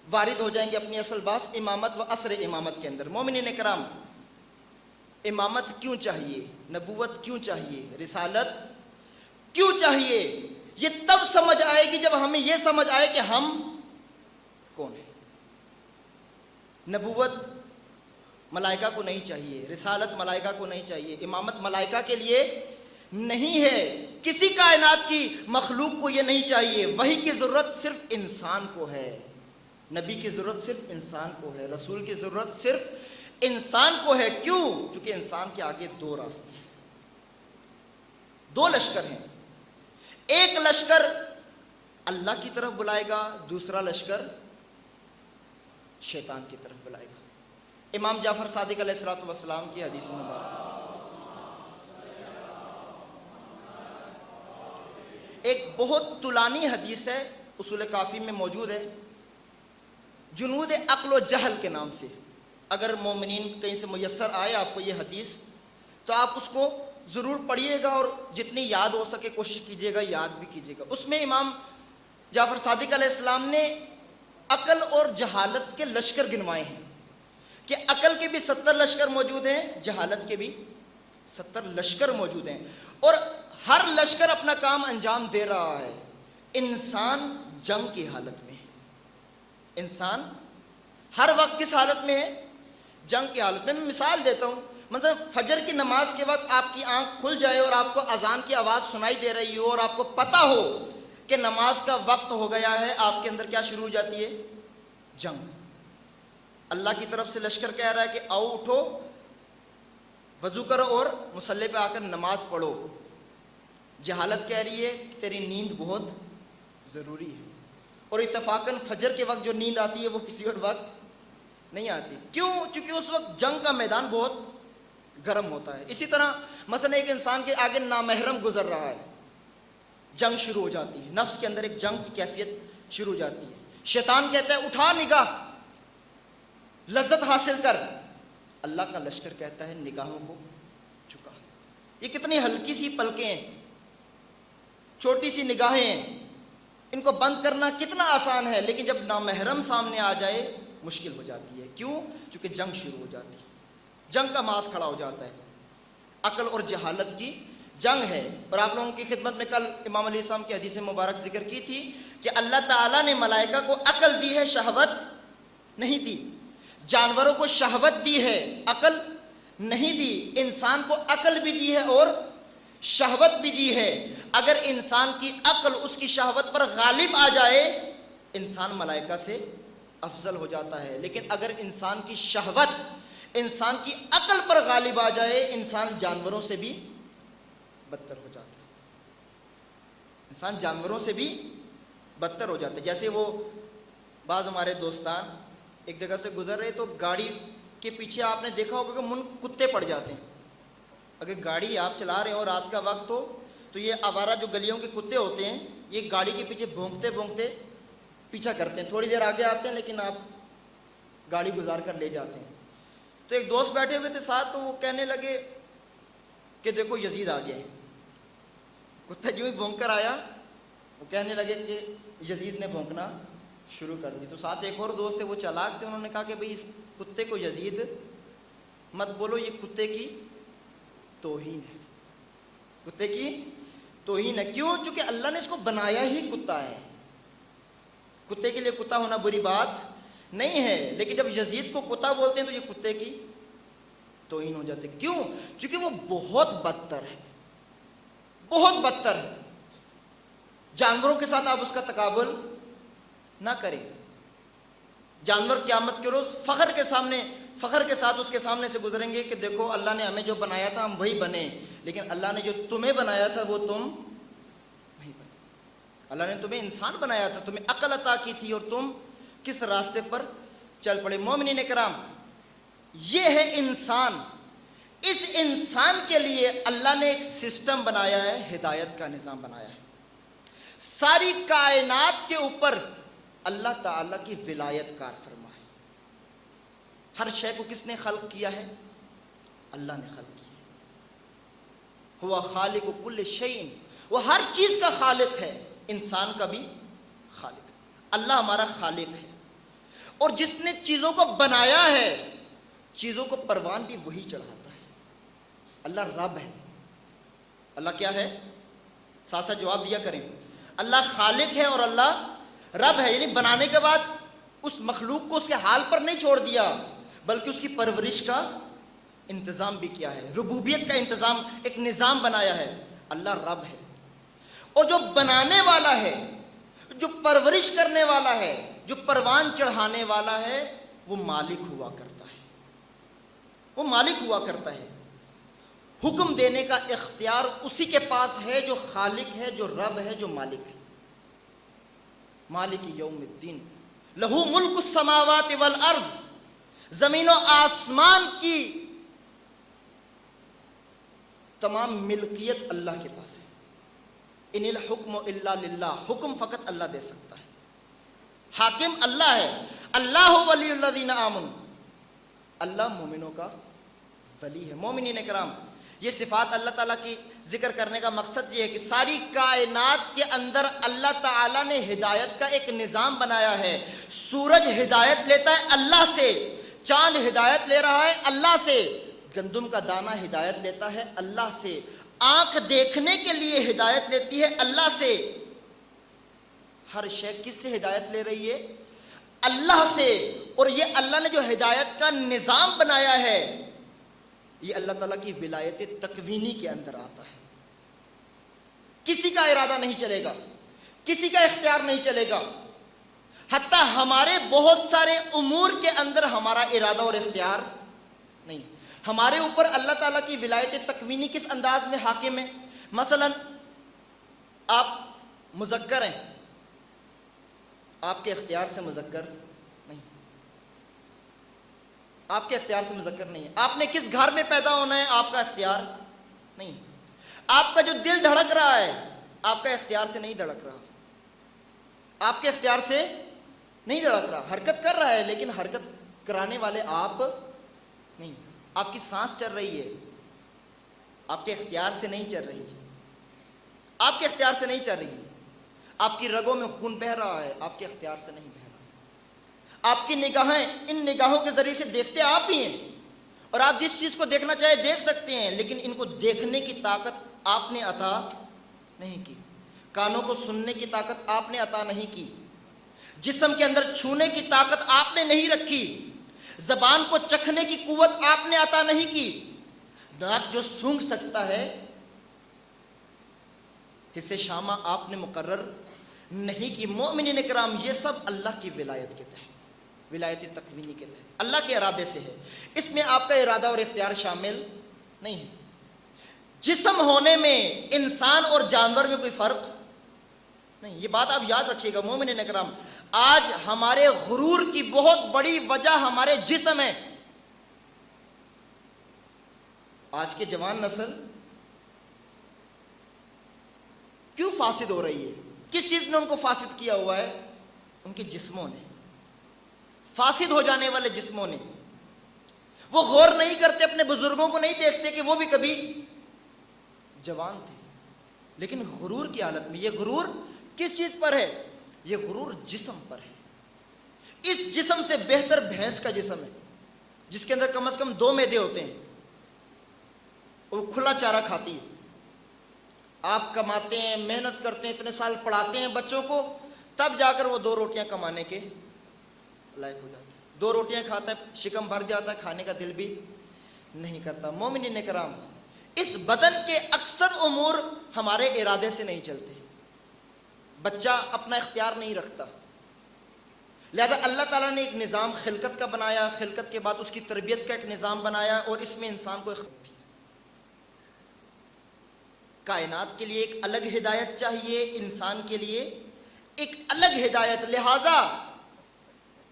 وارد ہو جائیں گے اپنی اصل بات امامت و عصر امامت کے اندر۔ مومنین کرام، امامت کیوں چاہیے، نبوت کیوں چاہیے، رسالت کیوں چاہیے، یہ تب سمجھ آئے گی جب ہمیں یہ سمجھ آئے کہ ہم کون ہیں۔ نبوت ملائکہ کو نہیں چاہیے، رسالت ملائکہ کو نہیں چاہیے، امامت ملائکہ کے لیے نہیں ہے، کسی کائنات کی مخلوق کو یہ نہیں چاہیے۔ وحی کی ضرورت صرف انسان کو ہے، نبی کی ضرورت صرف انسان کو ہے، رسول کی ضرورت صرف انسان کو ہے۔ کیوں؟ کیونکہ انسان کے آگے دو راستے ہیں، دو لشکر ہیں، ایک لشکر اللہ کی طرف بلائے گا، دوسرا لشکر شیطان کی طرف بلائے گا۔ امام جعفر صادق علیہ الصلوۃ والسلام کی حدیث مبارک، ایک بہت طولانی حدیث ہے، اصول کافی میں موجود ہے، جنود عقل و جہل کے نام سے۔ اگر مومنین کہیں سے میسر آئے آپ کو یہ حدیث تو آپ اس کو ضرور پڑھیے گا، اور جتنی یاد ہو سکے کوشش کیجیے گا یاد بھی کیجیے گا۔ اس میں امام جعفر صادق علیہ السلام نے عقل اور جہالت کے لشکر گنوائے ہیں کہ عقل کے بھی 70 لشکر موجود ہیں، جہالت کے بھی 70 لشکر موجود ہیں، اور ہر لشکر اپنا کام انجام دے رہا ہے۔ انسان جنگ کی حالت میں ہے، انسان ہر وقت کس حالت میں ہے؟ جنگ کی حالت میں۔ میں مثال دیتا ہوں، مثلا فجر کی نماز کے وقت آپ کی آنکھ کھل جائے اور آپ کو اذان کی آواز سنائی دے رہی ہو اور آپ کو پتہ ہو کہ نماز کا وقت ہو گیا ہے، آپ کے اندر کیا شروع ہو جاتی ہے؟ جنگ۔ اللہ کی طرف سے لشکر کہہ رہا ہے کہ آؤ اٹھو، وضو کرو اور مصلی پہ آ کر نماز پڑھو۔ جہالت کہہ رہی ہے کہ تیری نیند بہت ضروری ہے، اور اتفاقاً فجر کے وقت جو نیند آتی ہے وہ کسی اور وقت نہیں آتی۔ کیوں؟ کیونکہ اس وقت جنگ کا میدان بہت گرم ہوتا ہے۔ اسی طرح مثلا ایک انسان کے آگے نامحرم گزر رہا ہے، جنگ شروع ہو جاتی ہے، نفس کے اندر ایک جنگ کی کیفیت شروع ہو جاتی ہے۔ شیطان کہتا ہے اٹھا نگاہ، لذت حاصل کر۔ اللہ کا لشکر کہتا ہے نگاہوں کو جھکا۔ یہ کتنی ہلکی سی پلکیں ہیں، چھوٹی سی نگاہیں ہیں، ان کو بند کرنا کتنا آسان ہے، لیکن جب نامحرم سامنے آ جائے مشکل ہو جاتی ہے۔ کیوں؟ چونکہ جنگ شروع ہو جاتی ہے، جنگ کا ماس کھڑا ہو جاتا ہے، عقل اور جہالت کی جنگ ہے۔ اور آپ لوگوں کی خدمت میں کل امام علیہ السلام کی حدیث مبارک ذکر کی تھی کہ اللہ تعالیٰ نے ملائکہ کو عقل دی ہے، شہوت نہیں دی۔ جانوروں کو شہوت دی ہے، عقل نہیں دی۔ انسان کو عقل بھی دی ہے اور شہوت بھی دی ہے۔ اگر انسان کی عقل اس کی شہوت پر غالب آ جائے، انسان ملائکہ سے افضل ہو جاتا ہے، لیکن اگر انسان کی شہوت انسان کی عقل پر غالب آ جائے، انسان جانوروں سے بھی بدتر ہو جاتا ہے، انسان جانوروں سے بھی بدتر ہو جاتا ہے۔ جیسے وہ بعض ہمارے دوستان ایک جگہ سے گزر رہے تو گاڑی کے پیچھے آپ نے دیکھا ہوگا کہ کتے پڑ جاتے ہیں۔ اگر گاڑی آپ چلا رہے ہو، رات کا وقت ہو، تو یہ آوارہ جو گلیوں کے کتے ہوتے ہیں، یہ گاڑی کے پیچھے بھونکتے بھونکتے پیچھا کرتے ہیں، تھوڑی دیر آگے آتے ہیں لیکن آپ گاڑی گزار کر لے جاتے ہیں۔ تو ایک دوست بیٹھے ہوئے تھے ساتھ، تو وہ کہنے لگے کہ دیکھو یزید آ گیا ہے۔ کتا جو ہی بھونک کر آیا، وہ کہنے لگے کہ یزید نے بھونکنا شروع کر دی۔ تو ساتھ ایک اور دوست تھے، وہ چالاک تھے، انہوں نے کہا کہ بھئی اس کتے کو یزید مت بولو، یہ کتے کی توہین ہے، کتے کی توہین ہے۔ کیوں؟ چونکہ اللہ نے اس کو بنایا ہی کتا ہے، کتے کے لیے کتا ہونا بری بات نہیں ہے، لیکن جب یزید کو کتا بولتے ہیں تو یہ کتے کی توہین ہو جاتے۔ کیوں؟ چونکہ وہ بہت بدتر ہے، بہت بدتر ہے۔ جانوروں کے ساتھ آپ اس کا تقابل نہ کریں۔ جانور قیامت کے روز فخر کے ساتھ اس کے سامنے سے گزریں گے کہ دیکھو اللہ نے ہمیں جو بنایا تھا ہم وہی بنے، لیکن اللہ نے جو تمہیں بنایا تھا وہ تم نہیں بنے۔ اللہ نے تمہیں انسان بنایا تھا، تمہیں عقل عطا کی تھی، اور تم کس راستے پر چل پڑے۔ مومنین کرام، یہ ہے انسان۔ اس انسان کے لیے اللہ نے ایک سسٹم بنایا ہے، ہدایت کا نظام بنایا ہے۔ ساری کائنات کے اوپر اللہ تعالیٰ کی ولایت کار فرما ہے۔ ہر شے کو کس نے خلق کیا ہے؟ اللہ نے خلق کیا۔ ہوا خالق کل شیء، وہ ہر چیز کا خالق ہے، انسان کا بھی خالق ہے۔ اللہ ہمارا خالق ہے، اور جس نے چیزوں کو بنایا ہے، چیزوں کو پروان بھی وہی چڑھاتا ہے۔ اللہ رب ہے۔ اللہ کیا ہے؟ ساتھ ساتھ جواب دیا کریں۔ اللہ خالق ہے اور اللہ رب ہے، یعنی بنانے کے بعد اس مخلوق کو اس کے حال پر نہیں چھوڑ دیا، بلکہ اس کی پرورش کا انتظام بھی کیا ہے، ربوبیت کا انتظام، ایک نظام بنایا ہے۔ اللہ رب ہے، اور جو بنانے والا ہے، جو پرورش کرنے والا ہے، جو پروان چڑھانے والا ہے، وہ مالک ہوا کرتا ہے۔ وہ مالک ہوا کرتا ہے۔ حکم دینے کا اختیار اسی کے پاس ہے جو خالق ہے، جو رب ہے، جو مالک ہے۔ مالک یوم الدین، لہو ملک السماوات والارض، زمین و آسمان کی تمام ملکیت اللہ کے پاس ہے۔ ان الحکم الا للہ، حکم فقط اللہ دے سکتا ہے۔ حاکم اللہ ہے۔ اللہ ولی الذین آمنوا، اللہ مومنوں کا ولی ہے۔ مومنین کرام، یہ صفات اللہ تعالیٰ کی ذکر کرنے کا مقصد یہ ہے کہ ساری کائنات کے اندر اللہ تعالیٰ نے ہدایت کا ایک نظام بنایا ہے۔ سورج ہدایت لیتا ہے اللہ سے، چاند ہدایت لے رہا ہے اللہ سے، گندم کا دانہ ہدایت لیتا ہے اللہ سے، آنکھ دیکھنے کے لیے ہدایت لیتی ہے اللہ سے۔ ہر شے کس سے ہدایت لے رہی ہے؟ اللہ سے۔ اور یہ اللہ نے جو ہدایت کا نظام بنایا ہے، یہ اللہ تعالیٰ کی ولایت تکوینی کے اندر آتا ہے۔ کسی کا ارادہ نہیں چلے گا، کسی کا اختیار نہیں چلے گا، حتیٰ ہمارے بہت سارے امور کے اندر ہمارا ارادہ اور اختیار نہیں۔ ہمارے اوپر اللہ تعالیٰ کی ولایت تکوینی کس انداز میں حاکم ہے؟ مثلا آپ مذکر ہیں، آپ کے اختیار سے مذکر نہیں، آپ کے اختیار سے مذکر نہیں ہے۔ آپ نے کس گھر میں پیدا ہونا ہے، آپ کا اختیار نہیں۔ آپ کا جو دل دھڑک رہا ہے، آپ کا اختیار سے نہیں دھڑک رہا، آپ کے اختیار سے نہیں دھڑک رہا، حرکت کر رہا ہے لیکن حرکت کرانے والے آپ نہیں۔ آپ کی سانس چل رہی ہے، آپ کے اختیار سے نہیں چل رہی، آپ کے اختیار سے نہیں چل رہی۔ آپ کی رگوں میں خون بہہ رہا ہے، آپ کے اختیار سے نہیں بہہ رہا۔ آپ کی نگاہیں، ان نگاہوں کے ذریعے سے دیکھتے آپ ہی ہیں، اور آپ جس چیز کو دیکھنا چاہے دیکھ سکتے ہیں، لیکن ان کو دیکھنے کی طاقت آپ نے عطا نہیں کی۔ کانوں کو سننے کی طاقت آپ نے عطا نہیں کی۔ جسم کے اندر چھونے کی طاقت آپ نے نہیں رکھی۔ زبان کو چکھنے کی قوت آپ نے عطا نہیں کی۔ ناک جو سونگھ سکتا ہے، حصہ شامہ آپ نے مقرر نہیں کی۔ مومنین کرام، یہ سب اللہ کی ولایت کے تحت، ولایت تکوینی کے تحت، اللہ کے ارادے سے ہے۔ اس میں آپ کا ارادہ اور اختیار شامل نہیں ہے۔ جسم ہونے میں انسان اور جانور میں کوئی فرق نہیں، یہ بات آپ یاد رکھیے گا مومنین کرام۔ آج ہمارے غرور کی بہت بڑی وجہ ہمارے جسم ہے۔ آج کے جوان نسل کیوں فاسد ہو رہی ہے؟ کس چیز نے ان کو فاسد کیا ہوا ہے؟ ان کے جسموں نے، فاسد ہو جانے والے جسموں نے۔ وہ غور نہیں کرتے، اپنے بزرگوں کو نہیں دیکھتے کہ وہ بھی کبھی جوان تھے، لیکن غرور کی حالت میں۔ یہ غرور کس چیز پر ہے؟ یہ غرور جسم پر ہے۔ اس جسم سے بہتر بھینس کا جسم ہے، جس کے اندر کم از کم 2 معدے ہوتے ہیں، وہ کھلا چارہ کھاتی ہے۔ آپ کماتے ہیں، محنت کرتے ہیں، اتنے سال پڑھاتے ہیں بچوں کو، تب جا کر وہ 2 روٹیاں کمانے کے لائق ہو جاتے ہیں۔ 2 روٹیاں کھاتا ہے، شکم بھر جاتا ہے، کھانے کا دل بھی نہیں کرتا۔ مومنین کرام، اس بدن کے اکثر امور ہمارے ارادے سے نہیں چلتے۔ بچہ اپنا اختیار نہیں رکھتا، لہذا اللہ تعالیٰ نے ایک نظام خلقت کا بنایا، خلقت کے بعد اس کی تربیت کا ایک نظام بنایا، اور اس میں انسان کو کائنات کے لیے ایک الگ ہدایت چاہیے، انسان کے لیے ایک الگ ہدایت، لہٰذا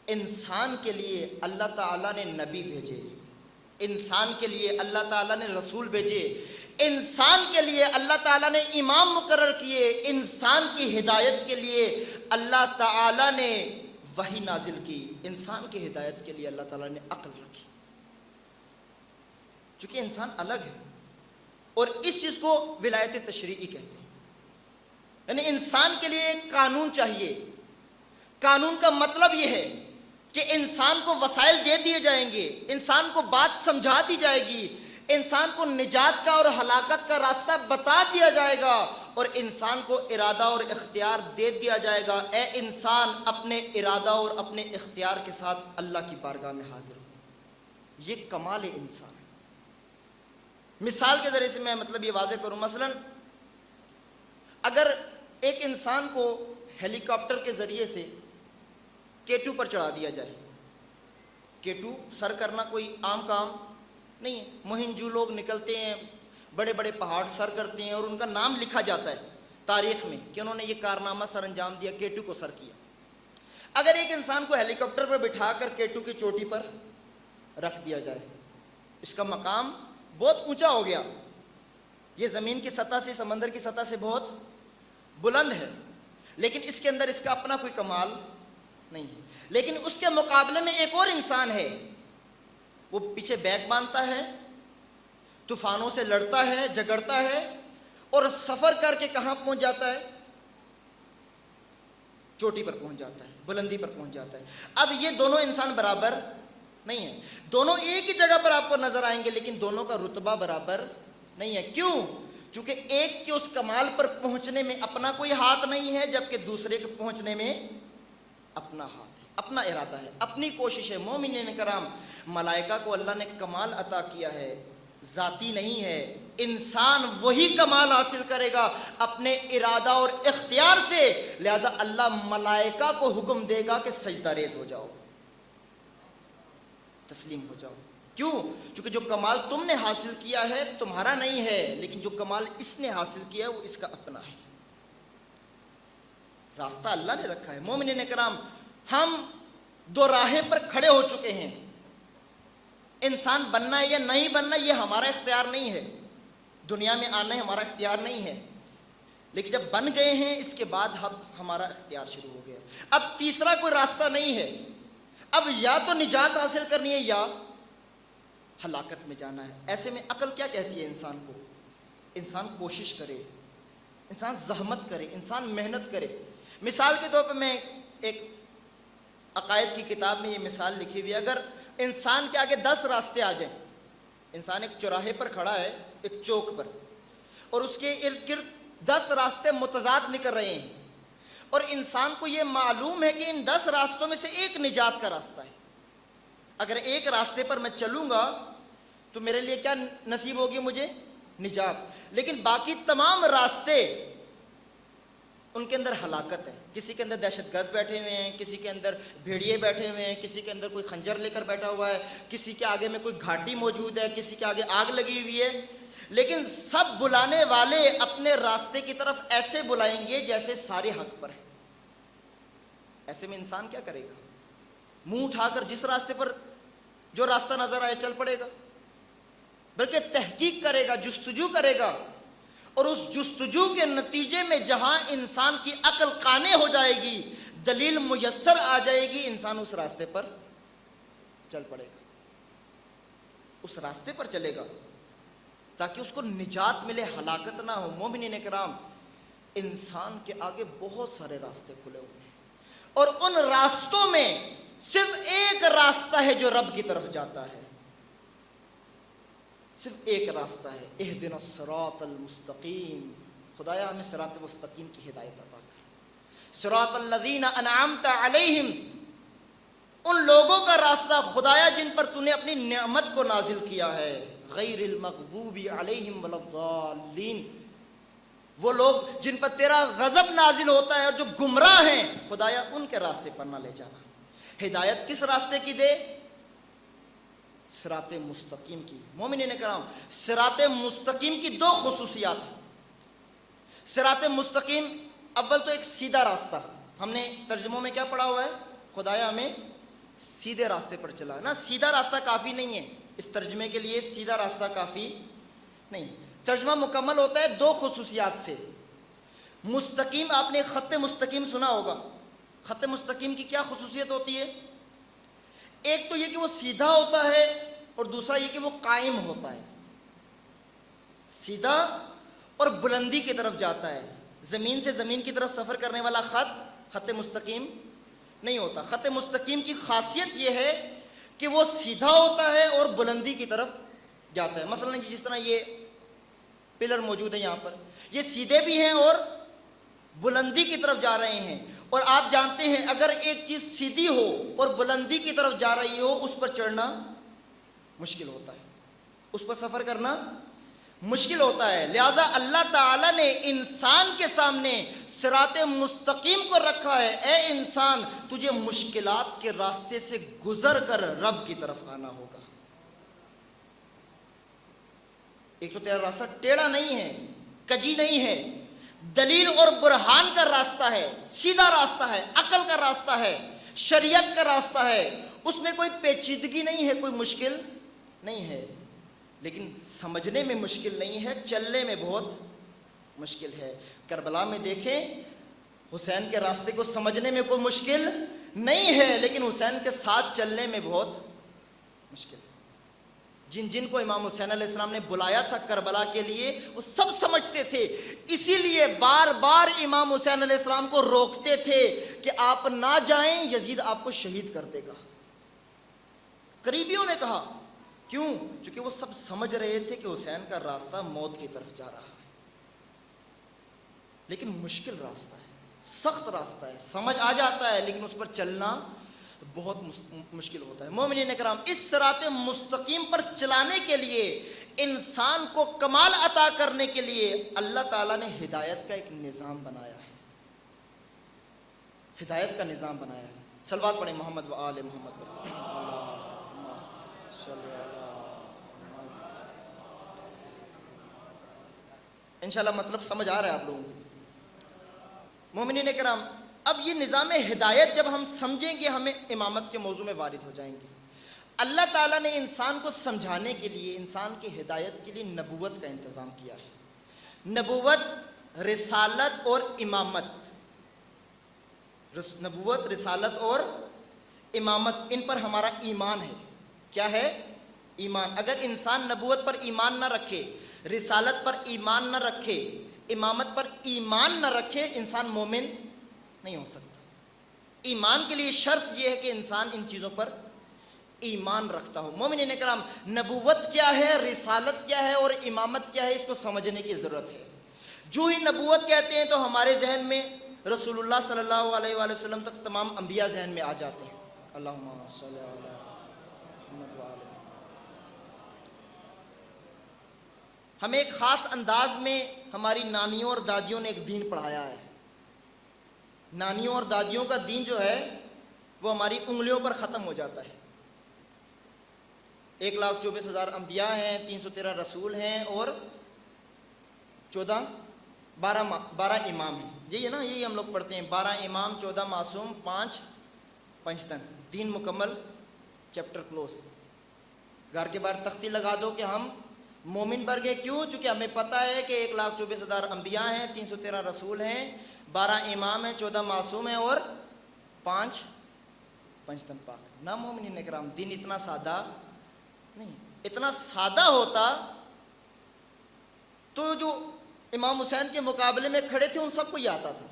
انسان کے لیے اللہ تعالیٰ نے نبی بھیجے، انسان کے لیے اللہ تعالیٰ نے رسول بھیجے، انسان کے لیے اللہ تعالیٰ نے امام مقرر کیے، انسان کی ہدایت کے لیے اللہ تعالیٰ نے وحی نازل کی، انسان کی ہدایت کے لیے اللہ تعالیٰ نے عقل رکھی، چونکہ انسان الگ ہے۔ اور اس چیز کو ولایت تشریعی کہتے ہیں، یعنی انسان کے لیے ایک قانون چاہیے۔ قانون کا مطلب یہ ہے کہ انسان کو وسائل دے دیے جائیں گے، انسان کو بات سمجھا دی جائے گی، انسان کو نجات کا اور ہلاکت کا راستہ بتا دیا جائے گا، اور انسان کو ارادہ اور اختیار دے دیا جائے گا، اے انسان اپنے ارادہ اور اپنے اختیار کے ساتھ اللہ کی بارگاہ میں حاضر ہو۔ یہ کمال انسان ہے۔ مثال کے ذریعے سے میں مطلب یہ واضح کروں، مثلا اگر ایک انسان کو ہیلی کاپٹر کے ذریعے سے K2 پر چڑھا دیا جائے، K2 سر کرنا کوئی عام کام نہیں ہے، مہم جو لوگ نکلتے ہیں بڑے بڑے پہاڑ سر کرتے ہیں اور ان کا نام لکھا جاتا ہے تاریخ میں کہ انہوں نے یہ کارنامہ سر انجام دیا، K2 کو سر کیا۔ اگر ایک انسان کو ہیلی کاپٹر پر بٹھا کر K2 کی چوٹی پر رکھ دیا جائے، اس کا مقام بہت اونچا ہو گیا، یہ زمین کی سطح سے، سمندر کی سطح سے بہت بلند ہے، لیکن اس کے اندر اس کا اپنا کوئی کمال نہیں ہے۔ لیکن اس کے مقابلے میں ایک اور انسان ہے، وہ پیچھے بیگ باندھتا ہے، طوفانوں سے لڑتا ہے، جھگڑتا ہے، اور سفر کر کے کہاں پہنچ جاتا ہے؟ چوٹی پر پہنچ جاتا ہے، بلندی پر پہنچ جاتا ہے۔ اب یہ دونوں انسان برابر نہیں ہیں، دونوں ایک ہی جگہ پر آپ کو نظر آئیں گے، لیکن دونوں کا رتبہ برابر نہیں ہے۔ کیوں؟ کیونکہ ایک کے اس کمال پر پہنچنے میں اپنا کوئی ہاتھ نہیں ہے، جبکہ دوسرے کے پہنچنے میں اپنا ہاتھ ہے، اپنا ارادہ ہے، اپنی کوشش ہے۔ مومنین کرام، ملائکہ کو اللہ نے کمال عطا کیا ہے، ذاتی نہیں ہے، انسان وہی کمال حاصل کرے گا اپنے ارادہ اور اختیار سے، لہذا اللہ ملائکہ کو حکم دے گا کہ سجدہ ریز ہو جاؤ، تسلیم ہو جاؤ۔ کیوں؟ کیونکہ جو کمال تم نے حاصل کیا ہے تمہارا نہیں ہے، لیکن جو کمال اس نے حاصل کیا ہے وہ اس کا اپنا ہے، راستہ اللہ نے رکھا ہے۔ مومنین کرام، ہم دو راہیں پر کھڑے ہو چکے ہیں، انسان بننا ہے یا نہیں بننا یہ ہمارا اختیار نہیں ہے، دنیا میں آنا ہے ہمارا اختیار نہیں ہے، لیکن جب بن گئے ہیں اس کے بعد ہمارا اختیار شروع ہو گیا۔ اب تیسرا کوئی راستہ نہیں ہے، اب یا تو نجات حاصل کرنی ہے یا ہلاکت میں جانا ہے۔ ایسے میں عقل کیا کہتی ہے انسان کو؟ انسان کوشش کرے، انسان زحمت کرے، انسان محنت کرے۔ مثال کے طور پر میں ایک عقائد کی کتاب میں یہ مثال لکھی ہوئی ہے، اگر انسان کے آگے 10 راستے آ جائیں، انسان ایک چوراہے پر کھڑا ہے، ایک چوک پر، اور اس کے ارد گرد 10 راستے متضاد نکل رہے ہیں، اور انسان کو یہ معلوم ہے کہ ان 10 راستوں میں سے ایک نجات کا راستہ ہے، اگر ایک راستے پر میں چلوں گا تو میرے لیے کیا نصیب ہوگی؟ مجھے نجات، لیکن باقی تمام راستے ان کے اندر ہلاکت ہے۔ کسی کے اندر دہشت گرد بیٹھے ہوئے ہیں، کسی کے اندر بھیڑیے بیٹھے ہوئے ہیں، کسی کے اندر کوئی خنجر لے کر بیٹھا ہوا ہے، کسی کے آگے میں کوئی گھاٹی موجود ہے، کسی کے آگے آگ لگی ہوئی ہے، لیکن سب بلانے والے اپنے راستے کی طرف ایسے بلائیں گے جیسے سارے حق پر ہیں۔ ایسے میں انسان کیا کرے گا؟ منہ اٹھا کر جس راستے پر جو راستہ نظر آئے چل پڑے گا، بلکہ تحقیق کرے گا، جستجو کرے گا، اور اس جستجو کے نتیجے میں جہاں انسان کی عقل قانع ہو جائے گی، دلیل میسر آ جائے گی، انسان اس راستے پر چل پڑے گا، اس راستے پر چلے گا تاکہ اس کو نجات ملے، ہلاکت نہ ہو۔ مومنین کرام، انسان کے آگے بہت سارے راستے کھلے ہوئے ہیں، اور ان راستوں میں صرف ایک راستہ ہے جو رب کی طرف جاتا ہے، صرف ایک راستہ ہے، اہدنا الصراط المستقیم۔ خدایا ہمیں صراط مستقیم کی ہدایت عطا کر۔ صراط الذین انعمت علیہم، ان لوگوں کا راستہ خدایا جن پر تو نے اپنی نعمت کو نازل کیا ہے، غیر المغضوب علیہم ولا الضالین، وہ لوگ جن پر تیرا غضب نازل ہوتا ہے اور جو گمراہ ہیں، خدایا ان کے راستے پر نہ لے جانا۔ ہدایت کس راستے کی دے؟ صراط مستقیم کی۔ مومنین کرام، صراط مستقیم کی 2 خصوصیات ہیں۔ صراط مستقیم اول تو ایک سیدھا راستہ، ہم نے ترجموں میں کیا پڑھا ہوا ہے؟ خدایا ہمیں سیدھے راستے پر چلا نا. سیدھا راستہ کافی نہیں ہے اس ترجمے کے لیے، سیدھا راستہ کافی نہیں. ترجمہ مکمل ہوتا ہے دو خصوصیات سے. مستقیم، آپ نے خط مستقیم سنا ہوگا. خط مستقیم کی کیا خصوصیت ہوتی ہے؟ ایک تو یہ کہ وہ سیدھا ہوتا ہے، اور دوسرا یہ کہ وہ قائم ہوتا ہے. سیدھا اور بلندی کی طرف جاتا ہے. زمین سے زمین کی طرف سفر کرنے والا خط مستقیم نہیں ہوتا. خط مستقیم کی خاصیت یہ ہے کہ وہ سیدھا ہوتا ہے اور بلندی کی طرف جاتا ہے. مثلا جس طرح یہ پلر موجود ہے یہاں پر، یہ سیدھے بھی ہیں اور بلندی کی طرف جا رہے ہیں. اور آپ جانتے ہیں اگر ایک چیز سیدھی ہو اور بلندی کی طرف جا رہی ہو، اس پر چڑھنا مشکل ہوتا ہے، اس پر سفر کرنا مشکل ہوتا ہے. لہذا اللہ تعالیٰ نے انسان کے سامنے صراط مستقیم کو رکھا ہے. اے انسان، تجھے مشکلات کے راستے سے گزر کر رب کی طرف آنا ہوگا. ایک تو تیرا راستہ ٹیڑھا نہیں ہے، کجی نہیں ہے، دلیل اور برہان کا راستہ ہے، سیدھا راستہ ہے، عقل کا راستہ ہے، شریعت کا راستہ ہے. اس میں کوئی پیچیدگی نہیں ہے، کوئی مشکل نہیں ہے. لیکن سمجھنے میں مشکل نہیں ہے، چلنے میں بہت مشکل ہے. کربلا میں دیکھیں، حسین کے راستے کو سمجھنے میں کوئی مشکل نہیں ہے، لیکن حسین کے ساتھ چلنے میں بہت مشکل ہے. جن کو امام حسین علیہ السلام نے بلایا تھا کربلا کے لیے، وہ سب سمجھتے تھے. اسی لیے بار بار امام حسین علیہ السلام کو روکتے تھے کہ آپ نہ جائیں، یزید آپ کو شہید کر دے گا. قریبیوں نے کہا کیوں؟ چونکہ وہ سب سمجھ رہے تھے کہ حسین کا راستہ موت کی طرف جا رہا ہے. لیکن مشکل راستہ ہے، سخت راستہ ہے، سمجھ آ جاتا ہے لیکن اس پر چلنا بہت مشکل ہوتا ہے. مومنین کرام، اس صراط مستقیم پر چلانے کے لیے، انسان کو کمال عطا کرنے کے لیے اللہ تعالیٰ نے ہدایت کا ایک نظام بنایا ہے. ہدایت کا نظام بنایا ہے. صلوات پڑھیں محمد و آل محمد. انشاءاللہ مطلب سمجھ آ رہا ہے آپ لوگوں کو. مومنین کرام، اب یہ نظام ہدایت جب ہم سمجھیں گے، ہمیں امامت کے موضوع میں وارد ہو جائیں گے. اللہ تعالیٰ نے انسان کو سمجھانے کے لیے، انسان کی ہدایت کے لیے نبوت کا انتظام کیا ہے. نبوت، رسالت اور امامت. نبوت، رسالت اور امامت، ان پر ہمارا ایمان ہے. کیا ہے؟ ایمان. اگر انسان نبوت پر ایمان نہ رکھے، رسالت پر ایمان نہ رکھے، امامت پر ایمان نہ رکھے، انسان مومن نہیں ہو سکتا. ایمان کے لیے شرط یہ ہے کہ انسان ان چیزوں پر ایمان رکھتا ہو. مومنین کرام، نبوت کیا ہے، رسالت کیا ہے اور امامت کیا ہے، اس کو سمجھنے کی ضرورت ہے. جو ہی نبوت کہتے ہیں تو ہمارے ذہن میں رسول اللہ صلی اللہ علیہ وآلہ وسلم تک تمام انبیاء ذہن میں آ جاتے ہیں. اللہم صلی علی محمد و آل. ہمیں ایک خاص انداز میں ہماری نانیوں اور دادیوں نے ایک دین پڑھایا ہے. نانیوں اور دادیوں کا دین جو ہے وہ ہماری انگلیوں پر ختم ہو جاتا ہے. 1,24,000 انبیاء ہیں، 313 رسول ہیں اور 12 امام ہیں. یہی ہے نا، یہی ہم لوگ پڑھتے ہیں. 12 امام، 14 معصوم، 5 پنجتن. دین مکمل، چیپٹر کلوز. گھر کے باہر تختی لگا دو کہ ہم مومن بن گئے. کیوں؟ چونکہ ہمیں پتہ ہے کہ 1,24,000 انبیاء ہیں، 313 رسول ہیں، 12 امام ہیں، 14 معصوم ہیں اور 5 پنجتن پاک. نہ مومنین اکرام، دین اتنا سادہ نہیں. اتنا سادہ ہوتا تو جو امام حسین کے مقابلے میں کھڑے تھے ان سب کو یہ آتا تھا.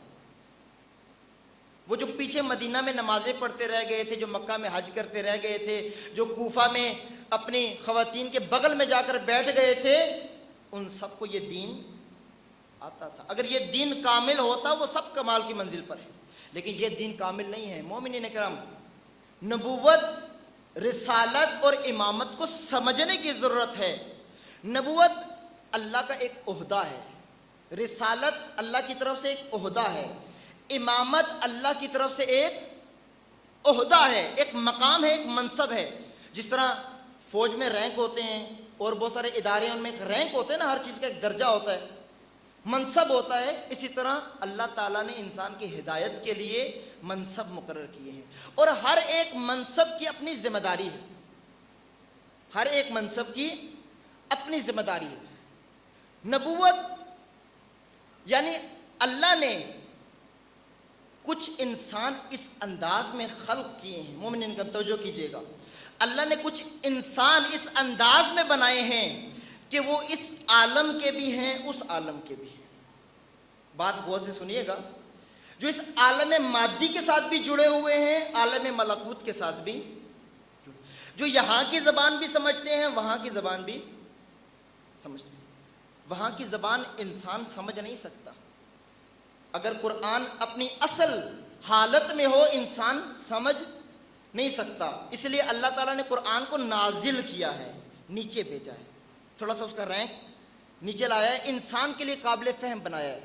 وہ جو پیچھے مدینہ میں نمازیں پڑھتے رہ گئے تھے، جو مکہ میں حج کرتے رہ گئے تھے، جو کوفہ میں اپنی خواتین کے بغل میں جا کر بیٹھ گئے تھے، ان سب کو یہ دین آتا تھا. اگر یہ دین کامل ہوتا وہ سب کمال کی منزل پر ہے، لیکن یہ دین کامل نہیں ہے. مومنین کرام، نبوت، رسالت اور امامت کو سمجھنے کی ضرورت ہے. نبوت اللہ کا ایک عہدہ ہے، رسالت اللہ کی طرف سے ایک عہدہ ہے، امامت اللہ کی طرف سے ایک عہدہ ہے، ایک مقام ہے، ایک منصب ہے. جس طرح فوج میں رینک ہوتے ہیں اور بہت سارے ادارے ان میں ایک رینک ہوتے ہیں نا، ہر چیز کا ایک درجہ ہوتا ہے. منصب ہوتا ہے، اسی طرح اللہ تعالیٰ نے انسان کی ہدایت کے لیے منصب مقرر کیے ہیں، اور ہر ایک منصب کی اپنی ذمہ داری ہے، ہر ایک منصب کی اپنی ذمہ داری ہے۔ نبوت یعنی اللہ نے کچھ انسان اس انداز میں خلق کیے ہیں، مومنین کا توجہ کیجیے گا، اللہ نے کچھ انسان اس انداز میں بنائے ہیں کہ وہ اس عالم کے بھی ہیں، اس عالم کے بھی ہیں۔ بات غور سے سنیے گا، جو اس عالم مادی کے ساتھ بھی جڑے ہوئے ہیں، عالم ملکوت کے ساتھ بھی، جو یہاں کی زبان بھی سمجھتے ہیں، وہاں کی زبان بھی سمجھتے ہیں۔ وہاں کی زبان انسان سمجھ نہیں سکتا، اگر قرآن اپنی اصل حالت میں ہو انسان سمجھ نہیں سکتا، اس لیے اللہ تعالیٰ نے قرآن کو نازل کیا ہے، نیچے بھیجا ہے، تھوڑا سا اس کا رینک نیچے لایا ہے، انسان کے لیے قابل فہم بنایا ہے۔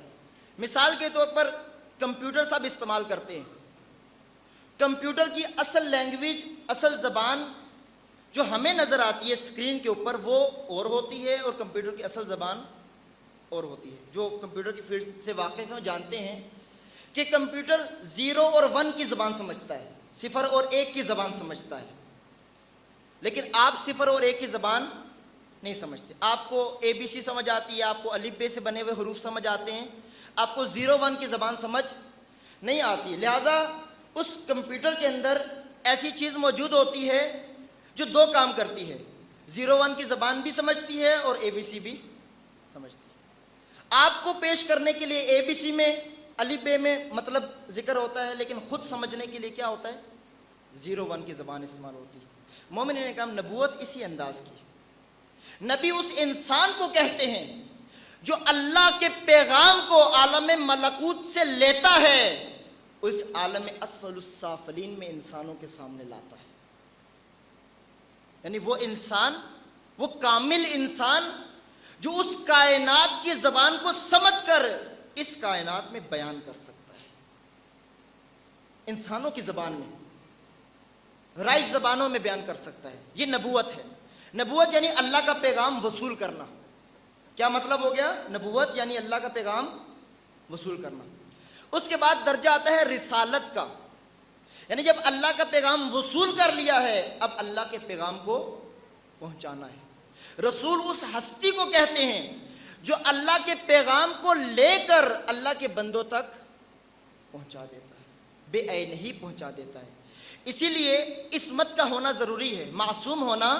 مثال کے طور پر کمپیوٹر سب استعمال کرتے ہیں، کمپیوٹر کی اصل لینگویج، اصل زبان جو ہمیں نظر آتی ہے اسکرین کے اوپر وہ اور ہوتی ہے، اور کمپیوٹر کی اصل زبان اور ہوتی ہے۔ جو کمپیوٹر کی فیلڈ سے واقف ہیں وہ جانتے ہیں کہ کمپیوٹر 0 اور 1 کی زبان سمجھتا ہے، 0 اور 1 کی زبان سمجھتا ہے، لیکن آپ 0 اور 1 کی زبان نہیں سمجھتے۔ آپ کو ABC سمجھ آتی ہے، آپ کو الف بے سے بنے ہوئے حروف سمجھ آتے ہیں، آپ کو 0 1 کی زبان سمجھ نہیں آتی۔ لہذا اس کمپیوٹر کے اندر ایسی چیز موجود ہوتی ہے جو دو کام کرتی ہے، 0 1 کی زبان بھی سمجھتی ہے اور ABC بھی سمجھتی ہے۔ آپ کو پیش کرنے کے لیے ABC میں الف بے میں مطلب ذکر ہوتا ہے، لیکن خود سمجھنے کے لیے کیا ہوتا ہے، 0 1 کی زبان استعمال ہوتی ہے۔ مومنین نے کہا نبوت اسی انداز کی، نبی اس انسان کو کہتے ہیں جو اللہ کے پیغام کو عالم ملکوت سے لیتا ہے، اس عالم اسفل السافلین میں انسانوں کے سامنے لاتا ہے۔ یعنی وہ انسان، وہ کامل انسان جو اس کائنات کی زبان کو سمجھ کر اس کائنات میں بیان کر سکتا ہے، انسانوں کی زبان میں، رائج زبانوں میں بیان کر سکتا ہے۔ یہ نبوت ہے۔ نبوت یعنی اللہ کا پیغام وصول کرنا۔ کیا مطلب ہو گیا؟ نبوت یعنی اللہ کا پیغام وصول کرنا۔ اس کے بعد درجہ آتا ہے رسالت کا، یعنی جب اللہ کا پیغام وصول کر لیا ہے اب اللہ کے پیغام کو پہنچانا ہے۔ رسول اس ہستی کو کہتے ہیں جو اللہ کے پیغام کو لے کر اللہ کے بندوں تک پہنچا دیتا ہے، بے عین ہی پہنچا دیتا ہے۔ اسی لیے عصمت کا ہونا ضروری ہے، معصوم ہونا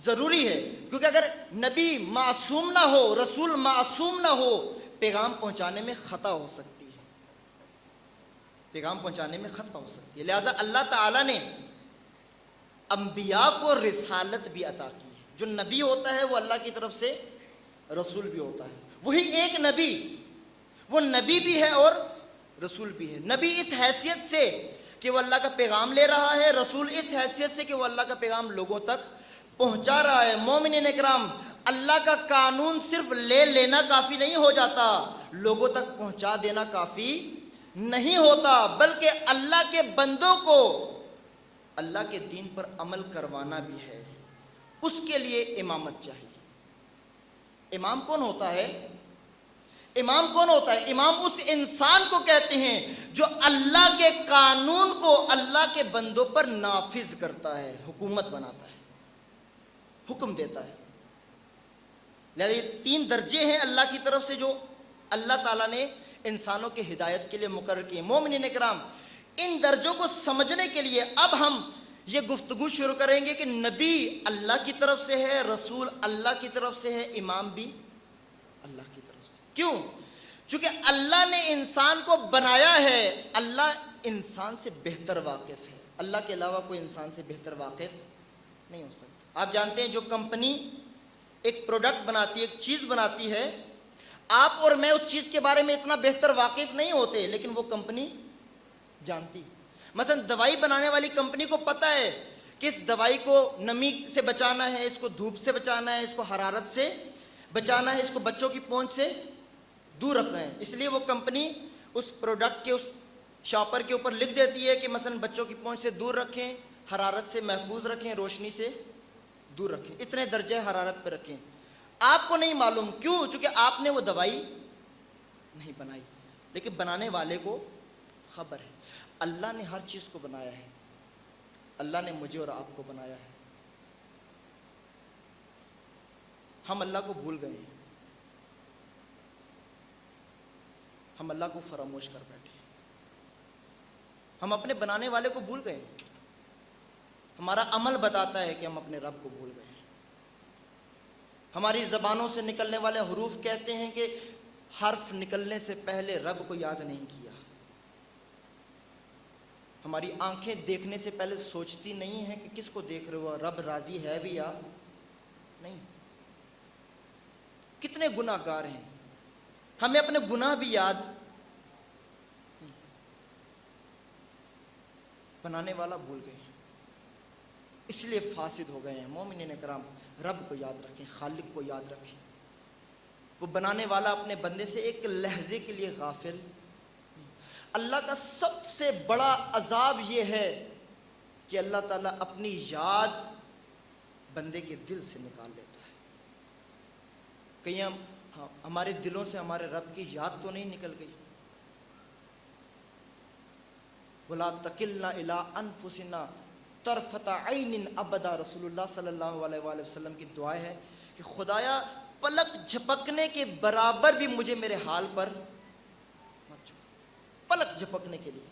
ضروری ہے، کیونکہ اگر نبی معصوم نہ ہو، رسول معصوم نہ ہو، پیغام پہنچانے میں خطا ہو سکتی ہے، پیغام پہنچانے میں خطا ہو سکتی ہے۔ لہذا اللہ تعالیٰ نے انبیاء کو رسالت بھی عطا کی ہے۔ جو نبی ہوتا ہے وہ اللہ کی طرف سے رسول بھی ہوتا ہے۔ وہی ایک نبی، وہ نبی بھی ہے اور رسول بھی ہے۔ نبی اس حیثیت سے کہ وہ اللہ کا پیغام لے رہا ہے، رسول اس حیثیت سے کہ وہ اللہ کا پیغام لوگوں تک پہنچا رہا ہے۔ مومنین اکرام، اللہ کا قانون صرف لے لینا کافی نہیں ہو جاتا، لوگوں تک پہنچا دینا کافی نہیں ہوتا، بلکہ اللہ کے بندوں کو اللہ کے دین پر عمل کروانا بھی ہے۔ اس کے لیے امامت چاہیے۔ امام کون ہوتا ہے؟ امام کون ہوتا ہے؟ امام اس انسان کو کہتے ہیں جو اللہ کے قانون کو اللہ کے بندوں پر نافذ کرتا ہے، حکومت بناتا ہے، حکم دیتا ہے۔ لہذا یہ 3 درجے ہیں اللہ کی طرف سے جو اللہ تعالیٰ نے انسانوں کی ہدایت کے لیے مقرر کیے۔ مومنین اکرام، ان درجوں کو سمجھنے کے لیے اب ہم یہ گفتگو شروع کریں گے کہ نبی اللہ کی طرف سے ہے، رسول اللہ کی طرف سے ہے، امام بھی اللہ کی طرف سے۔ کیوں؟ چونکہ اللہ نے انسان کو بنایا ہے، اللہ انسان سے بہتر واقف ہے، اللہ کے علاوہ کوئی انسان سے بہتر واقف نہیں ہو سکتا۔ آپ جانتے ہیں جو کمپنی ایک پروڈکٹ بناتی ہے، ایک چیز بناتی ہے، آپ اور میں اس چیز کے بارے میں اتنا بہتر واقف نہیں ہوتے، لیکن وہ کمپنی جانتی۔ مثلا دوائی بنانے والی کمپنی کو پتہ ہے کہ اس دوائی کو نمی سے بچانا ہے، اس کو دھوپ سے بچانا ہے، اس کو حرارت سے بچانا ہے، اس کو بچوں کی پہنچ سے دور رکھنا ہے۔ اس لیے وہ کمپنی اس پروڈکٹ کے اس شاپر کے اوپر لکھ دیتی ہے کہ مثلا بچوں کی پہنچ سے دور رکھیں، حرارت سے محفوظ رکھیں، روشنی سے دور رکھیں، اتنے درجے حرارت پہ رکھیں۔ آپ کو نہیں معلوم، کیوں؟ چونکہ آپ نے وہ دوائی نہیں بنائی، لیکن بنانے والے کو خبر ہے۔ اللہ نے ہر چیز کو بنایا ہے، اللہ نے مجھے اور آپ کو بنایا ہے، ہم اللہ کو بھول گئے ہیں، ہم اللہ کو فراموش کر بیٹھے، ہم اپنے بنانے والے کو بھول گئے ہیں۔ ہمارا عمل بتاتا ہے کہ ہم اپنے رب کو بھول گئے ہیں۔ ہماری زبانوں سے نکلنے والے حروف کہتے ہیں کہ حرف نکلنے سے پہلے رب کو یاد نہیں کیا۔ ہماری آنکھیں دیکھنے سے پہلے سوچتی نہیں ہیں کہ کس کو دیکھ رہے ہو، رب راضی ہے بھی یا نہیں۔ کتنے گناہ گار ہیں، ہمیں اپنے گناہ بھی یاد نہیں، بنانے والا بھول گئے ہیں، اس لیے فاسد ہو گئے ہیں۔ مومنین کرام، رب کو یاد رکھیں، خالق کو یاد رکھیں۔ وہ بنانے والا اپنے بندے سے ایک لحظے کے لیے غافل۔ اللہ کا سب سے بڑا عذاب یہ ہے کہ اللہ تعالیٰ اپنی یاد بندے کے دل سے نکال لیتا ہے۔ کہیں ہمارے دلوں سے ہمارے رب کی یاد تو نہیں نکل گئی؟ وَلَا تَكِلْنَا إِلَىٰ أَنفُسِنَا طَرْفَةَ عَيْنٍ ابدا۔ رسول اللہ صلی اللہ علیہ وآلہ وسلم کی دعا ہے کہ خدایا پلک جھپکنے کے برابر بھی مجھے میرے حال پر مت چھوڑ، پلک جھپکنے کے لیے،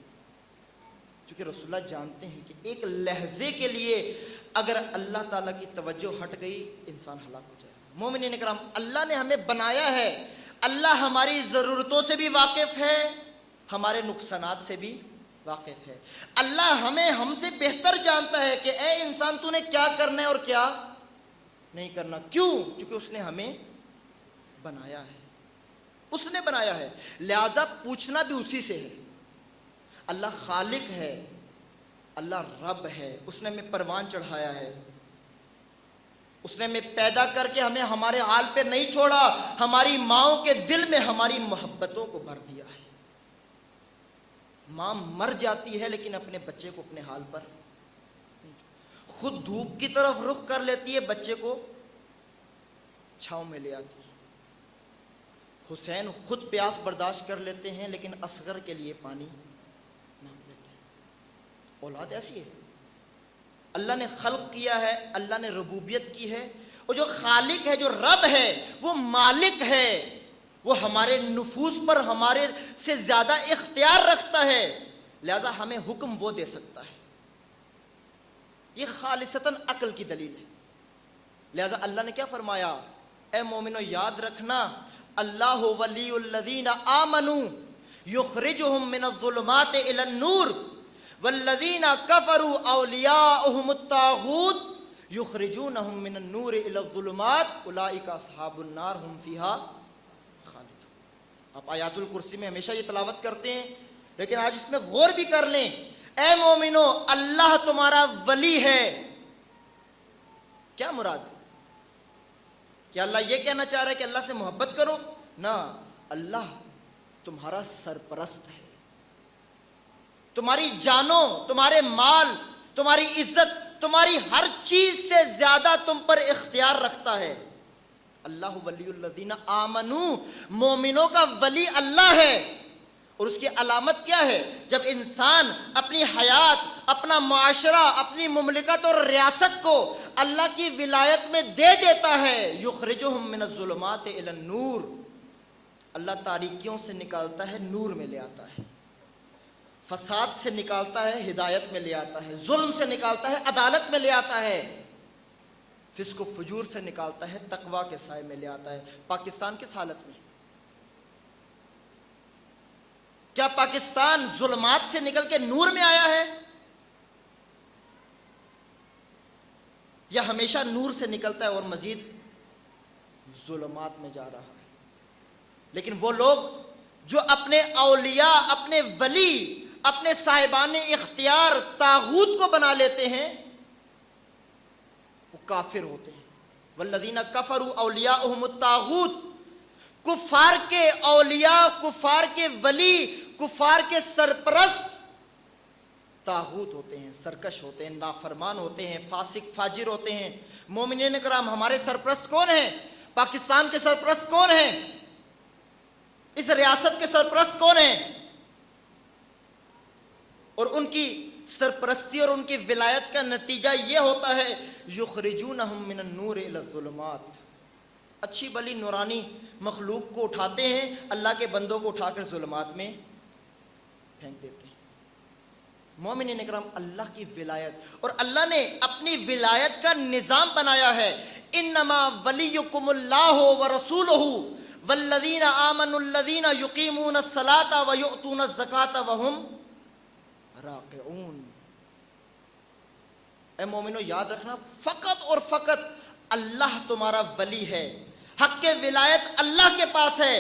کیونکہ رسول اللہ جانتے ہیں کہ ایک لحظے کے لیے اگر اللہ تعالیٰ کی توجہ ہٹ گئی انسان ہلاک ہو جائے گا۔ مومنین کرام، اللہ نے ہمیں بنایا ہے، اللہ ہماری ضرورتوں سے بھی واقف ہے، ہمارے نقصانات سے بھی واقف ہے۔ اللہ ہمیں ہم سے بہتر جانتا ہے کہ اے انسان تو نے کیا کرنا ہے اور کیا نہیں کرنا۔ کیوں؟ کیونکہ اس نے ہمیں بنایا ہے، اس نے بنایا ہے، لہذا پوچھنا بھی اسی سے ہے۔ اللہ خالق ہے، اللہ رب ہے، اس نے ہمیں پروان چڑھایا ہے، اس نے ہمیں پیدا کر کے ہمیں ہمارے حال پہ نہیں چھوڑا، ہماری ماؤں کے دل میں ہماری محبتوں کو بھر دیا ہے۔ ماں مر جاتی ہے لیکن اپنے بچے کو اپنے حال پر، خود دھوپ کی طرف رخ کر لیتی ہے، بچے کو چھاؤں میں لے آتی ہے۔ حسین خود پیاس برداشت کر لیتے ہیں لیکن اصغر کے لیے پانی مانگ لیتے ہیں۔ اولاد ایسی ہے، اللہ نے خلق کیا ہے، اللہ نے ربوبیت کی ہے، اور جو خالق ہے، جو رب ہے، وہ مالک ہے، وہ ہمارے نفوس پر ہمارے سے زیادہ اختیار رکھتا ہے، لہذا ہمیں حکم وہ دے سکتا ہے۔ یہ خالصتاً عقل کی دلیل ہے۔ لہذا اللہ نے کیا فرمایا؟ اے مومنو یاد رکھنا، اللہ ولی الذین آمنوا یخرجہم من الظلمات الی النور والذین کفروا اولیاءہم الطاغوت یخرجونہم من النور الی الظلمات اولئک اصحاب النار ہم فیہا خالدون۔ آپ آیات الکرسی میں ہمیشہ یہ تلاوت کرتے ہیں، لیکن آج اس میں غور بھی کر لیں۔ اے مومنو، اللہ تمہارا ولی ہے، کیا مراد ہے؟ کیا اللہ یہ کہنا چاہ رہا ہے کہ اللہ سے محبت کرو؟ نہ، اللہ تمہارا سرپرست ہے، تمہاری جانوں، تمہارے مال، تمہاری عزت، تمہاری ہر چیز سے زیادہ تم پر اختیار رکھتا ہے۔ اللہ ولی الذین آمنوا، مومنوں کا ولی اللہ ہے۔ اور اس کی علامت کیا ہے؟ جب انسان اپنی حیات، اپنا معاشرہ، اپنی مملکت اور ریاست کو اللہ کی ولایت میں دے دیتا ہے، یخرجہم من الظلمات الی النور، اللہ تاریکیوں سے نکالتا ہے، نور میں لے آتا ہے، فساد سے نکالتا ہے، ہدایت میں لے آتا ہے، ظلم سے نکالتا ہے، عدالت میں لے آتا ہے، فسق و فجور سے نکالتا ہے، تقوی کے سائے میں لے آتا ہے۔ پاکستان کس حالت میں؟ کیا پاکستان ظلمات سے نکل کے نور میں آیا ہے؟ یا ہمیشہ نور سے نکلتا ہے اور مزید ظلمات میں جا رہا ہے؟ لیکن وہ لوگ جو اپنے اولیاء، اپنے ولی، اپنے صاحبان اختیار طاغوت کو بنا لیتے ہیں، وہ کافر ہوتے ہیں۔ والذین کفروا اولیاءہم الطاغوت، کفار کے اولیاء، کفار کے ولی، کفار کے سرپرست طاغوت ہوتے ہیں، سرکش ہوتے ہیں، نافرمان ہوتے ہیں، فاسق فاجر ہوتے ہیں۔ مومنین کرام، ہمارے سرپرست کون ہیں؟ پاکستان کے سرپرست کون ہیں؟ اس ریاست کے سرپرست کون ہیں؟ اور ان کی سرپرستی اور ان کی ولایت کا نتیجہ یہ ہوتا ہے یخرجونہم من النور الی الظلمات، اچھی بلی نورانی مخلوق کو اٹھاتے ہیں، اللہ کے بندوں کو اٹھا کر ظلمات میں پھینک دیتے ہیں۔ مومنین اکرام، اللہ کی ولایت، اور اللہ نے اپنی ولایت کا نظام بنایا ہے، انما ولیکم اللہ ورسولہ والذین آمنوا الذین یقیمون الصلاۃ ویؤتون الزکاۃ وہم راکعون۔ اے مومنو، یاد رکھنا، فقط اور فقط اللہ تمہارا ولی ہے، حق کے ولایت اللہ کے پاس ہے،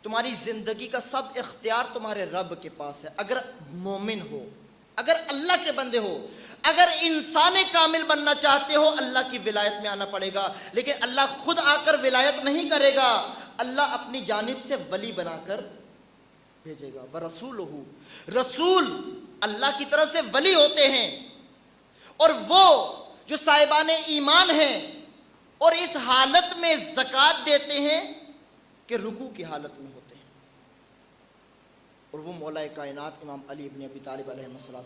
تمہاری زندگی کا سب اختیار تمہارے رب کے پاس ہے۔ اگر مومن ہو، اگر اللہ کے بندے ہو، اگر انسان کامل بننا چاہتے ہو، اللہ کی ولایت میں آنا پڑے گا، لیکن اللہ خود آ کر ولایت نہیں کرے گا، اللہ اپنی جانب سے ولی بنا کر بھیجے گا۔ وَرَسُولُهُ، رسول اللہ کی طرف سے ولی ہوتے ہیں، اور وہ جو صاحبان ایمان ہیں اور اس حالت میں زکوٰۃ دیتے ہیں کہ رکوع کی حالت میں ہوتے ہیں، اور وہ مولا کائنات امام علی ابن ابی طالب علیہ السلام۔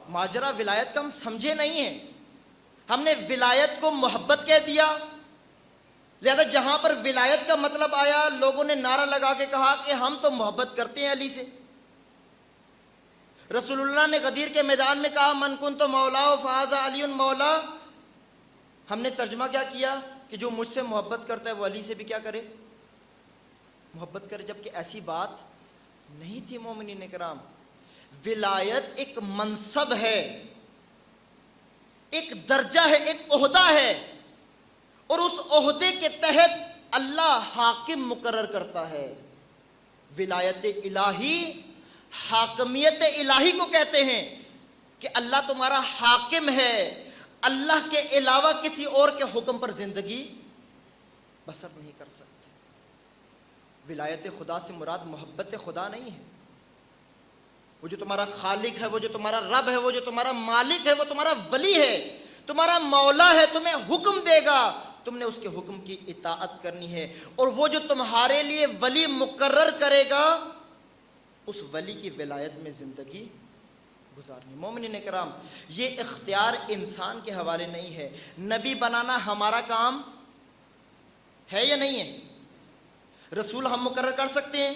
ماجرا ولایت کا ہم سمجھے نہیں ہیں، ہم نے ولایت کو محبت کہہ دیا، لہذا جہاں پر ولایت کا مطلب آیا لوگوں نے نعرہ لگا کے کہا کہ ہم تو محبت کرتے ہیں علی سے۔ رسول اللہ نے غدیر کے میدان میں کہا من کنت مولا فہذا علی مولا، ہم نے ترجمہ کیا کیا کہ جو مجھ سے محبت کرتا ہے وہ علی سے بھی کیا کرے، محبت کرے، جبکہ ایسی بات نہیں تھی۔ مومنین کرام، ولایت ایک منصب ہے، ایک درجہ ہے، ایک عہدہ ہے، اور اس عہدے کے تحت اللہ حاکم مقرر کرتا ہے۔ ولایت الہی، حاکمیت الہی کو کہتے ہیں کہ اللہ تمہارا حاکم ہے، اللہ کے علاوہ کسی اور کے حکم پر زندگی بسر نہیں کر سکتے۔ ولایت خدا سے مراد محبت خدا نہیں ہے، وہ جو تمہارا خالق ہے، وہ جو تمہارا رب ہے، وہ جو تمہارا مالک ہے، وہ تمہارا ولی ہے، تمہارا مولا ہے، تمہیں حکم دے گا، تم نے اس کے حکم کی اطاعت کرنی ہے، اور وہ جو تمہارے لیے ولی مقرر کرے گا اس ولی کی ولایت میں زندگی گزارنی۔ مومنین کرام، یہ اختیار انسان کے حوالے نہیں ہے۔ نبی بنانا ہمارا کام ہے یا نہیں ہے؟ رسول ہم مقرر کر سکتے ہیں؟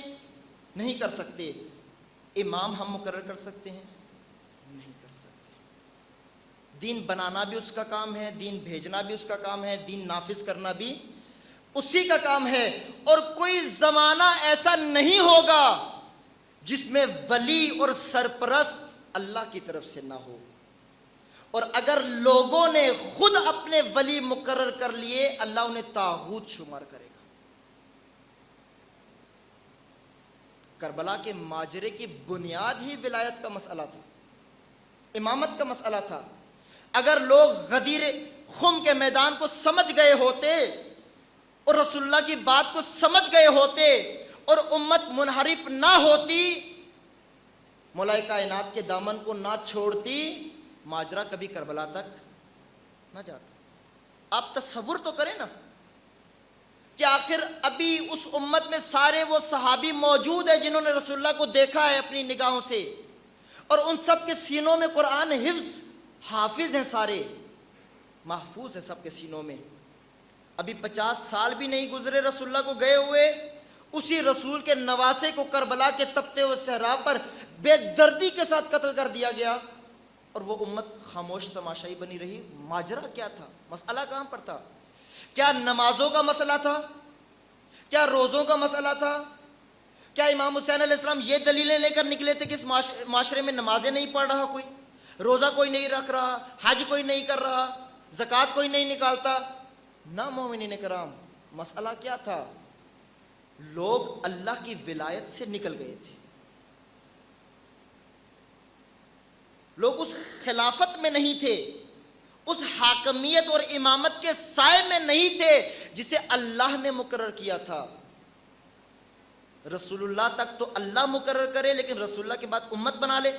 نہیں کر سکتے۔ امام ہم مقرر کر سکتے ہیں؟ نہیں کر سکتے۔ دین بنانا بھی اس کا کام ہے، دین بھیجنا بھی اس کا کام ہے، دین نافذ کرنا بھی اسی کا کام ہے، اور کوئی زمانہ ایسا نہیں ہوگا جس میں ولی اور سرپرست اللہ کی طرف سے نہ ہو، اور اگر لوگوں نے خود اپنے ولی مقرر کر لیے اللہ انہیں طاغوت شمار کرے گا۔ کربلا کے ماجرے کی بنیاد ہی ولایت کا مسئلہ تھا، امامت کا مسئلہ تھا۔ اگر لوگ غدیر خم کے میدان کو سمجھ گئے ہوتے اور رسول اللہ کی بات کو سمجھ گئے ہوتے اور امت منحرف نہ ہوتی، مولا کائنات کے دامن کو نہ چھوڑتی، ماجرا کبھی کربلا تک نہ جاتا۔ آپ تصور تو کریں نا کہ آخر ابھی اس امت میں سارے وہ صحابی موجود ہیں جنہوں نے رسول اللہ کو دیکھا ہے اپنی نگاہوں سے، اور ان سب کے سینوں میں قرآن حافظ ہیں، سارے محفوظ ہیں سب کے سینوں میں۔ ابھی 50 سال بھی نہیں گزرے رسول اللہ کو گئے ہوئے، اسی رسول کے نواسے کو کربلا کے تپتے ہوئے صحرا پر بے دردی کے ساتھ قتل کر دیا گیا، اور وہ امت خاموش تماشائی بنی رہی۔ ماجرا کیا تھا؟ مسئلہ کہاں پر تھا؟ کیا نمازوں کا مسئلہ تھا؟ کیا روزوں کا مسئلہ تھا؟ کیا امام حسین علیہ السلام یہ دلیلیں لے کر نکلے تھے کہ اس معاشرے میں نمازیں نہیں پڑھ رہا کوئی، روزہ کوئی نہیں رکھ رہا، حج کوئی نہیں کر رہا، زکوٰۃ کوئی نہیں نکالتا؟ نہ مومنین کرام، مسئلہ کیا تھا؟ لوگ اللہ کی ولایت سے نکل گئے تھے، لوگ اس خلافت میں نہیں تھے، اس حاکمیت اور امامت کے سائے میں نہیں تھے جسے اللہ نے مقرر کیا تھا۔ رسول اللہ تک تو اللہ مقرر کرے، لیکن رسول اللہ کے بعد امت بنا لے۔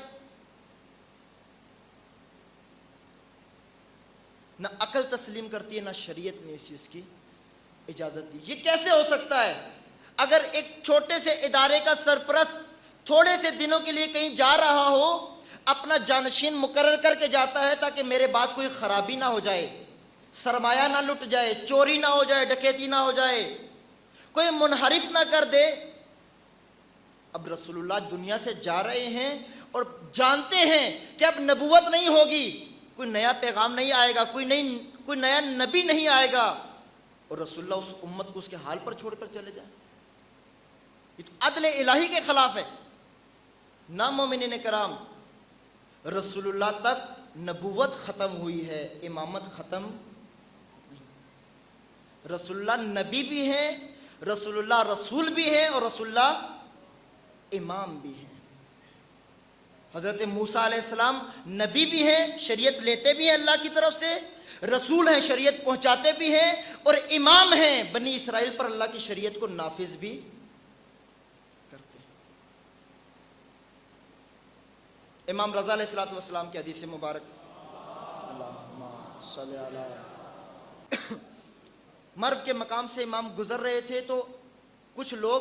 نہ عقل تسلیم کرتی ہے، نہ شریعت نے اس چیز کی اجازت دی۔ یہ کیسے ہو سکتا ہے؟ اگر ایک چھوٹے سے ادارے کا سرپرست تھوڑے سے دنوں کے لیے کہیں جا رہا ہو، اپنا جانشین مقرر کر کے جاتا ہے تاکہ میرے بعد کوئی خرابی نہ ہو جائے، سرمایہ نہ لٹ جائے، چوری نہ ہو جائے، ڈکیتی نہ ہو جائے، کوئی منحرف نہ کر دے۔ اب رسول اللہ دنیا سے جا رہے ہیں اور جانتے ہیں کہ اب نبوت نہیں ہوگی، کوئی نیا پیغام نہیں آئے گا، کوئی نیا نبی نہیں آئے گا، اور رسول اللہ اس امت کو اس کے حال پر چھوڑ کر چلے جائیں، یہ تو عدل الہی کے خلاف ہے۔ نہ مومنین کرام، رسول اللہ تک نبوت ختم ہوئی ہے، امامت ختم نہیں۔ رسول اللہ نبی بھی ہیں، رسول اللہ رسول بھی ہیں، اور رسول اللہ امام بھی ہیں۔ حضرت موسیٰ علیہ السلام نبی بھی ہیں، شریعت لیتے بھی ہیں اللہ کی طرف سے، رسول ہیں، شریعت پہنچاتے بھی ہیں، اور امام ہیں، بنی اسرائیل پر اللہ کی شریعت کو نافذ بھی کرتے ہیں۔ امام رضا علیہ السلام کی حدیث مبارک، اللہم صلی علی، مرو کے مقام سے امام گزر رہے تھے تو کچھ لوگ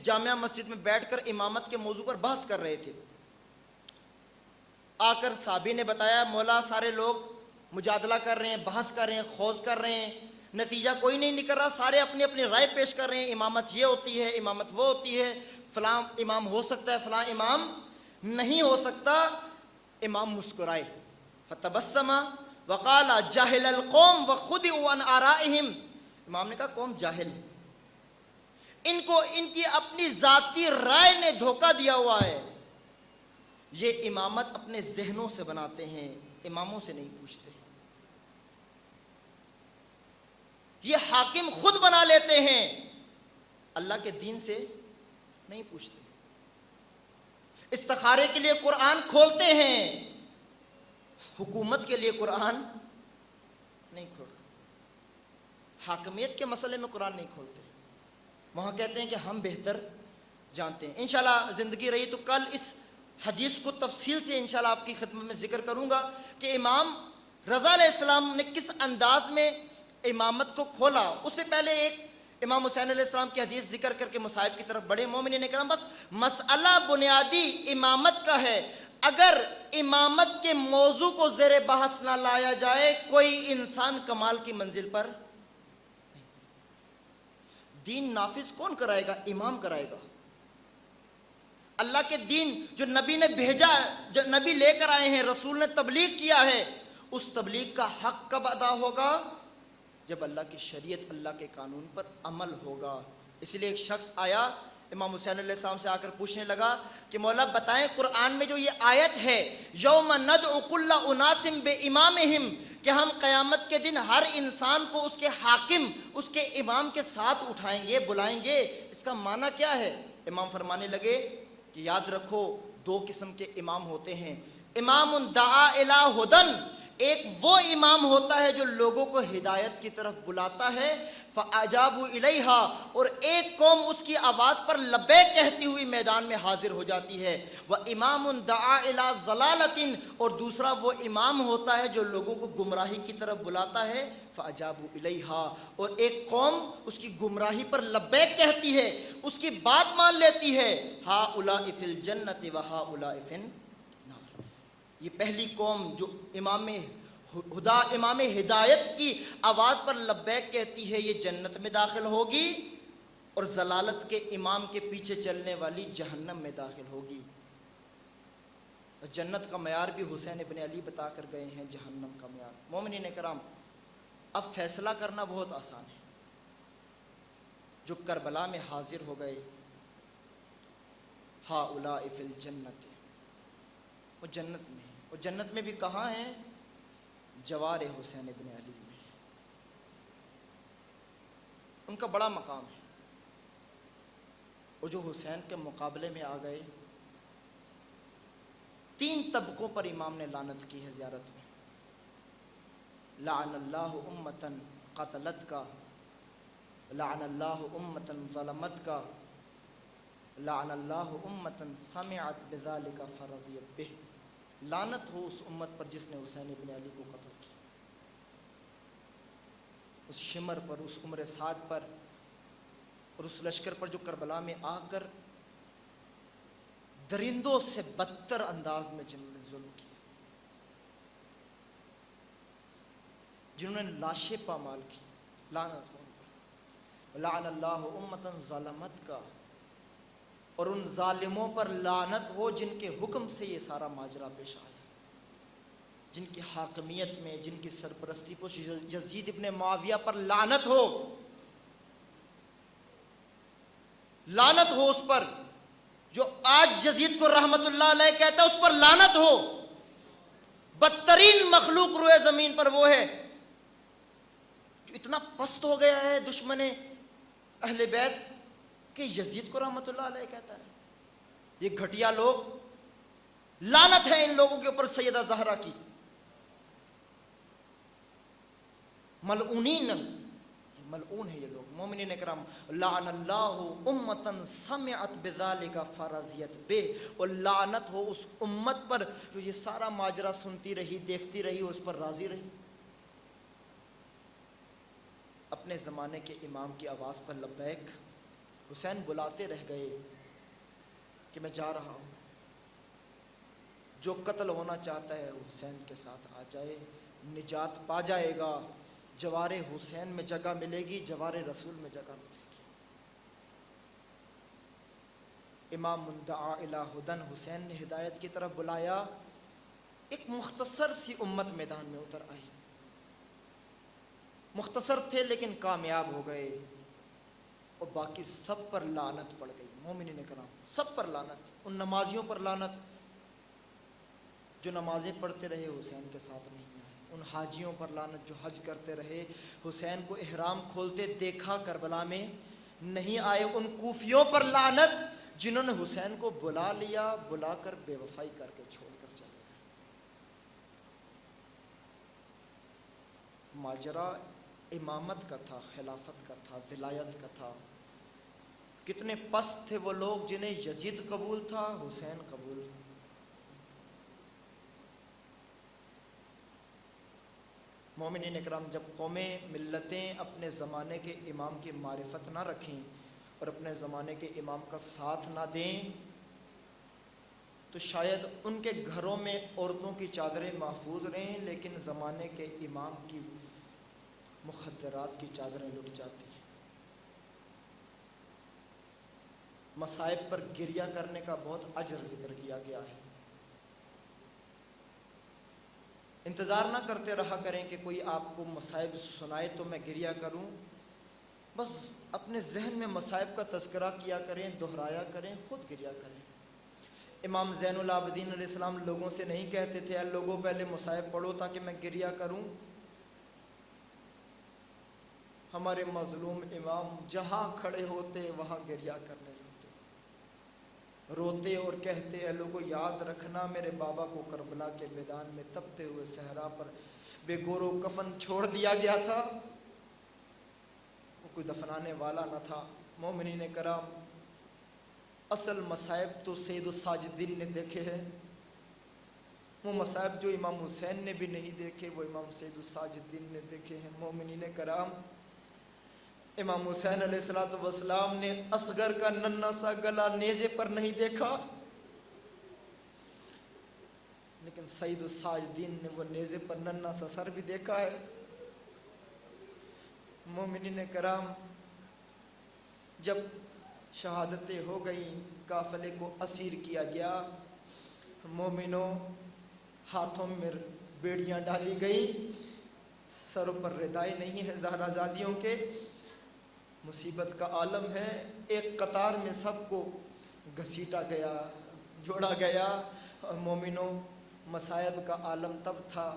جامعہ مسجد میں بیٹھ کر امامت کے موضوع پر بحث کر رہے تھے۔ آ کر صحابی نے بتایا، مولا سارے لوگ مجادلہ کر رہے ہیں، بحث کر رہے ہیں، خوض کر رہے ہیں، نتیجہ کوئی نہیں نکل رہا، سارے اپنی اپنی رائے پیش کر رہے ہیں، امامت یہ ہوتی ہے، امامت وہ ہوتی ہے، فلاں امام ہو سکتا ہے، فلاں امام نہیں ہو سکتا۔ امام مسکرائے، فتبسم وقال جاہل القوم وخدعوا عن آرائہم، امام نے کہا قوم جاہل ہے، ان کو ان کی اپنی ذاتی رائے نے دھوکہ دیا ہوا ہے، یہ امامت اپنے ذہنوں سے بناتے ہیں، اماموں سے نہیں پوچھتے، یہ حاکم خود بنا لیتے ہیں، اللہ کے دین سے نہیں پوچھتے، استخارے کے لیے قرآن کھولتے ہیں، حکومت کے لیے قرآن نہیں کھولتے، حاکمیت کے مسئلے میں قرآن نہیں کھولتے، وہاں کہتے ہیں کہ ہم بہتر جانتے ہیں۔ انشاءاللہ زندگی رہی تو کل اس حدیث کو تفصیل سے انشاءاللہ آپ کی خدمت میں ذکر کروں گا کہ امام رضا علیہ السلام نے کس انداز میں امامت کو کھولا۔ اس سے پہلے ایک امام حسین علیہ السلام کی حدیث ذکر کر کے مصائب کی طرف بڑے مومنین کرام، بس مسئلہ بنیادی امامت کا ہے، اگر امامت کے موضوع کو زیر بحث نہ لایا جائے کوئی انسان کمال کی منزل پر نہیں۔ دین نافذ کون کرائے گا؟ امام کرائے گا۔ اللہ کے دین جو نبی نے بھیجا، جو نبی لے کر آئے ہیں، رسول نے تبلیغ کیا ہے، اس تبلیغ کا حق کب ادا ہوگا؟ جب اللہ کی شریعت، اللہ کے قانون پر عمل ہوگا۔ اس لیے ایک شخص آیا امام حسین علیہ السلام سے آ کر پوچھنے لگا کہ مولا بتائیں قرآن میں جو یہ آیت ہے یوم ندعو کل اناس بامامہم، کہ ہم قیامت کے دن ہر انسان کو اس کے حاکم، اس کے امام کے ساتھ اٹھائیں گے، بلائیں گے، اس کا معنی کیا ہے؟ امام فرمانے لگے کہ یاد رکھو دو قسم کے امام ہوتے ہیں، امام دعا الی ہدن، ایک وہ امام ہوتا ہے جو لوگوں کو ہدایت کی طرف بلاتا ہے، فاجابوا الیہا، اور ایک قوم اس کی آواز پر لبیک کہتی ہوئی میدان میں حاضر ہو جاتی ہے، وامام دعا الی ضلالۃ، اور دوسرا وہ امام ہوتا ہے جو لوگوں کو گمراہی کی طرف بلاتا ہے، فاجابوا الیہا، اور ایک قوم اس کی گمراہی پر لبیک کہتی ہے، اس کی بات مان لیتی ہے، ہؤلاء فی الجنۃ وہؤلاء فی النار۔ یہ پہلی قوم جو امام ہدا، امام ہدایت کی آواز پر لبیک کہتی ہے، یہ جنت میں داخل ہوگی، اور ضلالت کے امام کے پیچھے چلنے والی جہنم میں داخل ہوگی۔ جنت کا معیار بھی حسین ابن علی بتا کر گئے ہیں، جہنم کا معیار۔ مومنین کرام، اب فیصلہ کرنا بہت آسان ہے۔ جو کربلا میں حاضر ہو گئے، ہؤلاء فی الجنۃ، وہ جنت میں، وہ جنت میں بھی کہاں ہیں؟ جوار حسین ابن علی میں، ان کا بڑا مقام ہے۔ اور جو حسین کے مقابلے میں آ گئے، 3 طبقوں پر امام نے لعنت کی ہے زیارت میں۔ لعن اللہ امتن قتلت کا، لعن اللہ امتن ظلمت کا، لعن اللہ امتن سمعت بذلک فرضیت بہ، لعنت ہو اس امت پر جس نے حسین ابن علی کو قتل کیا۔ اس شمر پر، اس عمر سعد پر اور اس لشکر پر جو کربلا میں آ کر درندوں سے بدتر انداز میں جنہوں نے ظلم کیا، جنہوں نے لاشیں پامال کی، لعنت ہو ان پر۔ لعن اللہ امتا ظلمت کا، اور ان ظالموں پر لعنت ہو جن کے حکم سے یہ سارا ماجرا پیش آیا، جن کی حاکمیت میں، جن کی سرپرستی پر یزید ابن معاویہ پر لعنت ہو، لعنت ہو اس پر جو آج یزید کو رحمت اللہ علیہ کہتا ہے، اس پر لعنت ہو۔ بدترین مخلوق روئے زمین پر وہ ہے جو اتنا پست ہو گیا ہے دشمن اہل بیت کہ یزید کو رحمت اللہ علیہ کہتا ہے۔ یہ گھٹیا لوگ، لعنت ہے ان لوگوں کے اوپر سیدہ زہرا کی، ملعونین، ملعون ہے یہ لوگ۔ مومنین کرام، لعن اللہ امتا سمعت بذالک فرضیت بے، اور لعنت ہو اس امت پر جو یہ سارا ماجرا سنتی رہی، دیکھتی رہی، اس پر راضی رہی۔ اپنے زمانے کے امام کی آواز پر لبیک، حسین بلاتے رہ گئے کہ میں جا رہا ہوں، جو قتل ہونا چاہتا ہے حسین کے ساتھ آ جائے، نجات پا جائے گا، جوار حسین میں جگہ ملے گی، جوار رسول میں جگہ ملے گی۔ امام مندعا الی ہدن حسین نے ہدایت کی طرف بلایا، ایک مختصر سی امت میدان میں اتر آئی، مختصر تھے لیکن کامیاب ہو گئے، اور باقی سب پر لعنت پڑ گئی۔ مومنین کرام، سب پر لعنت، ان نمازیوں پر لعنت جو نمازیں پڑھتے رہے حسین کے ساتھ نہیں آئے، ان حاجیوں پر لعنت جو حج کرتے رہے، حسین کو احرام کھولتے دیکھا کربلا میں نہیں آئے، ان کوفیوں پر لعنت جنہوں نے حسین کو بلا لیا، بلا کر بے وفائی کر کے چھوڑ کر چلے گئے۔ ماجرا امامت کا تھا، خلافت کا تھا، ولایت کا تھا۔ کتنے پست تھے وہ لوگ جنہیں یزید قبول تھا، حسین قبول۔ مومنین اکرام، جب قومیں، ملتیں اپنے زمانے کے امام کی معرفت نہ رکھیں اور اپنے زمانے کے امام کا ساتھ نہ دیں تو شاید ان کے گھروں میں عورتوں کی چادریں محفوظ رہیں، لیکن زمانے کے امام کی مخدرات کی چادریں لٹ جاتی ہیں۔ مصائب پر گریہ کرنے کا بہت اجر ذکر کیا گیا ہے۔ انتظار نہ کرتے رہا کریں کہ کوئی آپ کو مصائب سنائے تو میں گریہ کروں، بس اپنے ذہن میں مصائب کا تذکرہ کیا کریں، دہرایا کریں، خود گریہ کریں۔ امام زین العابدین علیہ السلام لوگوں سے نہیں کہتے تھے اے لوگوں پہلے مصائب پڑھو تاکہ میں گریہ کروں۔ ہمارے مظلوم امام جہاں کھڑے ہوتے وہاں گریہ کرنے لگتے، روتے اور کہتے اے لوگوں یاد رکھنا میرے بابا کو کربلا کے میدان میں تپتے ہوئے صحرا پر بے گور و کفن چھوڑ دیا گیا تھا، وہ کوئی دفنانے والا نہ تھا۔ مومنین کرام، اصل مصائب تو سید الساجدین نے دیکھے ہیں، وہ مصائب جو امام حسین نے بھی نہیں دیکھے وہ امام سید الساجدین نے دیکھے ہیں۔ مومنین کرام، امام حسین علیہ السلام نے اصغر کا ننھا سا گلا نیزے پر نہیں دیکھا، لیکن سید الساجدین نے وہ نیزے پر ننھا سا سر بھی دیکھا ہے۔ مومنین کرام، جب شہادتیں ہو گئیں، قافلے کو اسیر کیا گیا، مومنوں ہاتھوں میں بیڑیاں ڈالی گئیں، سروں پر ردائیں نہیں ہیں زہرا زادیوں کے، مصیبت کا عالم ہے، ایک قطار میں سب کو گھسیٹا گیا، جوڑا گیا۔ مومنوں، مصائب کا عالم تب تھا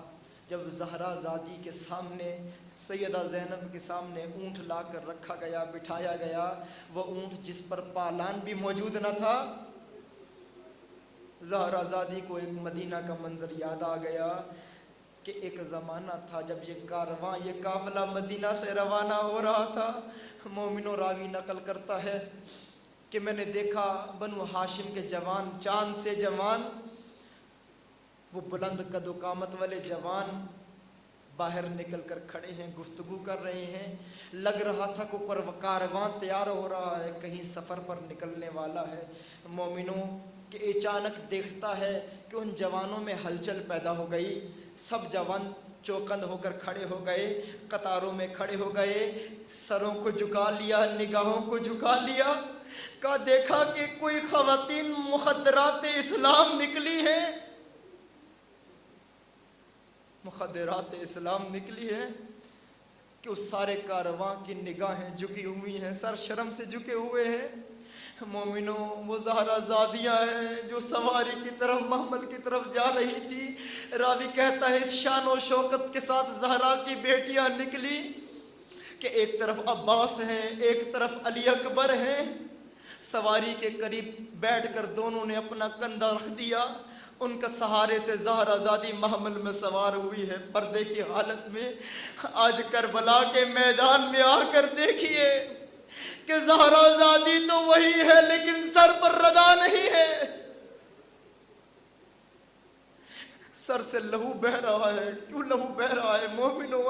جب زہرا زادی کے سامنے، سیدہ زینب کے سامنے اونٹ لا کر رکھا گیا، بٹھایا گیا، وہ اونٹ جس پر پالان بھی موجود نہ تھا۔ زہرا زادی کو ایک مدینہ کا منظر یاد آ گیا کہ ایک زمانہ تھا جب یہ کارواں، یہ قافلہ مدینہ سے روانہ ہو رہا تھا۔ مومنوں، راوی نقل کرتا ہے کہ میں نے دیکھا بنو ہاشم کے جوان، چاند سے جوان، وہ بلند قد و قامت والے جوان باہر نکل کر کھڑے ہیں، گفتگو کر رہے ہیں. لگ رہا تھا کہ کارواں تیار ہو رہا ہے، کہیں سفر پر نکلنے والا ہے. مومنوں کہ اچانک دیکھتا ہے کہ ان جوانوں میں ہلچل پیدا ہو گئی. سب جوان چوکند ہو کر کھڑے ہو گئے، قطاروں میں کھڑے ہو گئے، سروں کو جھکا لیا، نگاہوں کو جھکا لیا. کا دیکھا کہ کوئی خواتین مخدرات اسلام نکلی ہیں، مخدرات اسلام نکلی ہے کہ اس سارے کارواں کی نگاہیں جھکی ہوئی ہیں، سر شرم سے جھکے ہوئے ہیں. مومنوں وہ زہرا زادیاں ہیں جو سواری کی طرف محمل کی طرف جا رہی تھی. راوی کہتا ہے اس شان و شوکت کے ساتھ زہرا کی بیٹیاں نکلی کہ ایک طرف عباس ہیں، ایک طرف علی اکبر ہیں. سواری کے قریب بیٹھ کر دونوں نے اپنا کندھا رکھ دیا. ان کا سہارے سے زہرا زادی محمل میں سوار ہوئی ہے پردے کی حالت میں. آج کربلا کے میدان میں آ کر دیکھیے کہ زہرا زادی تو وہی ہے لیکن سر پر ردا نہیں ہے، سر سے لہو بہ رہا ہے. کیوں لہو بہ رہا ہے مومنوں؟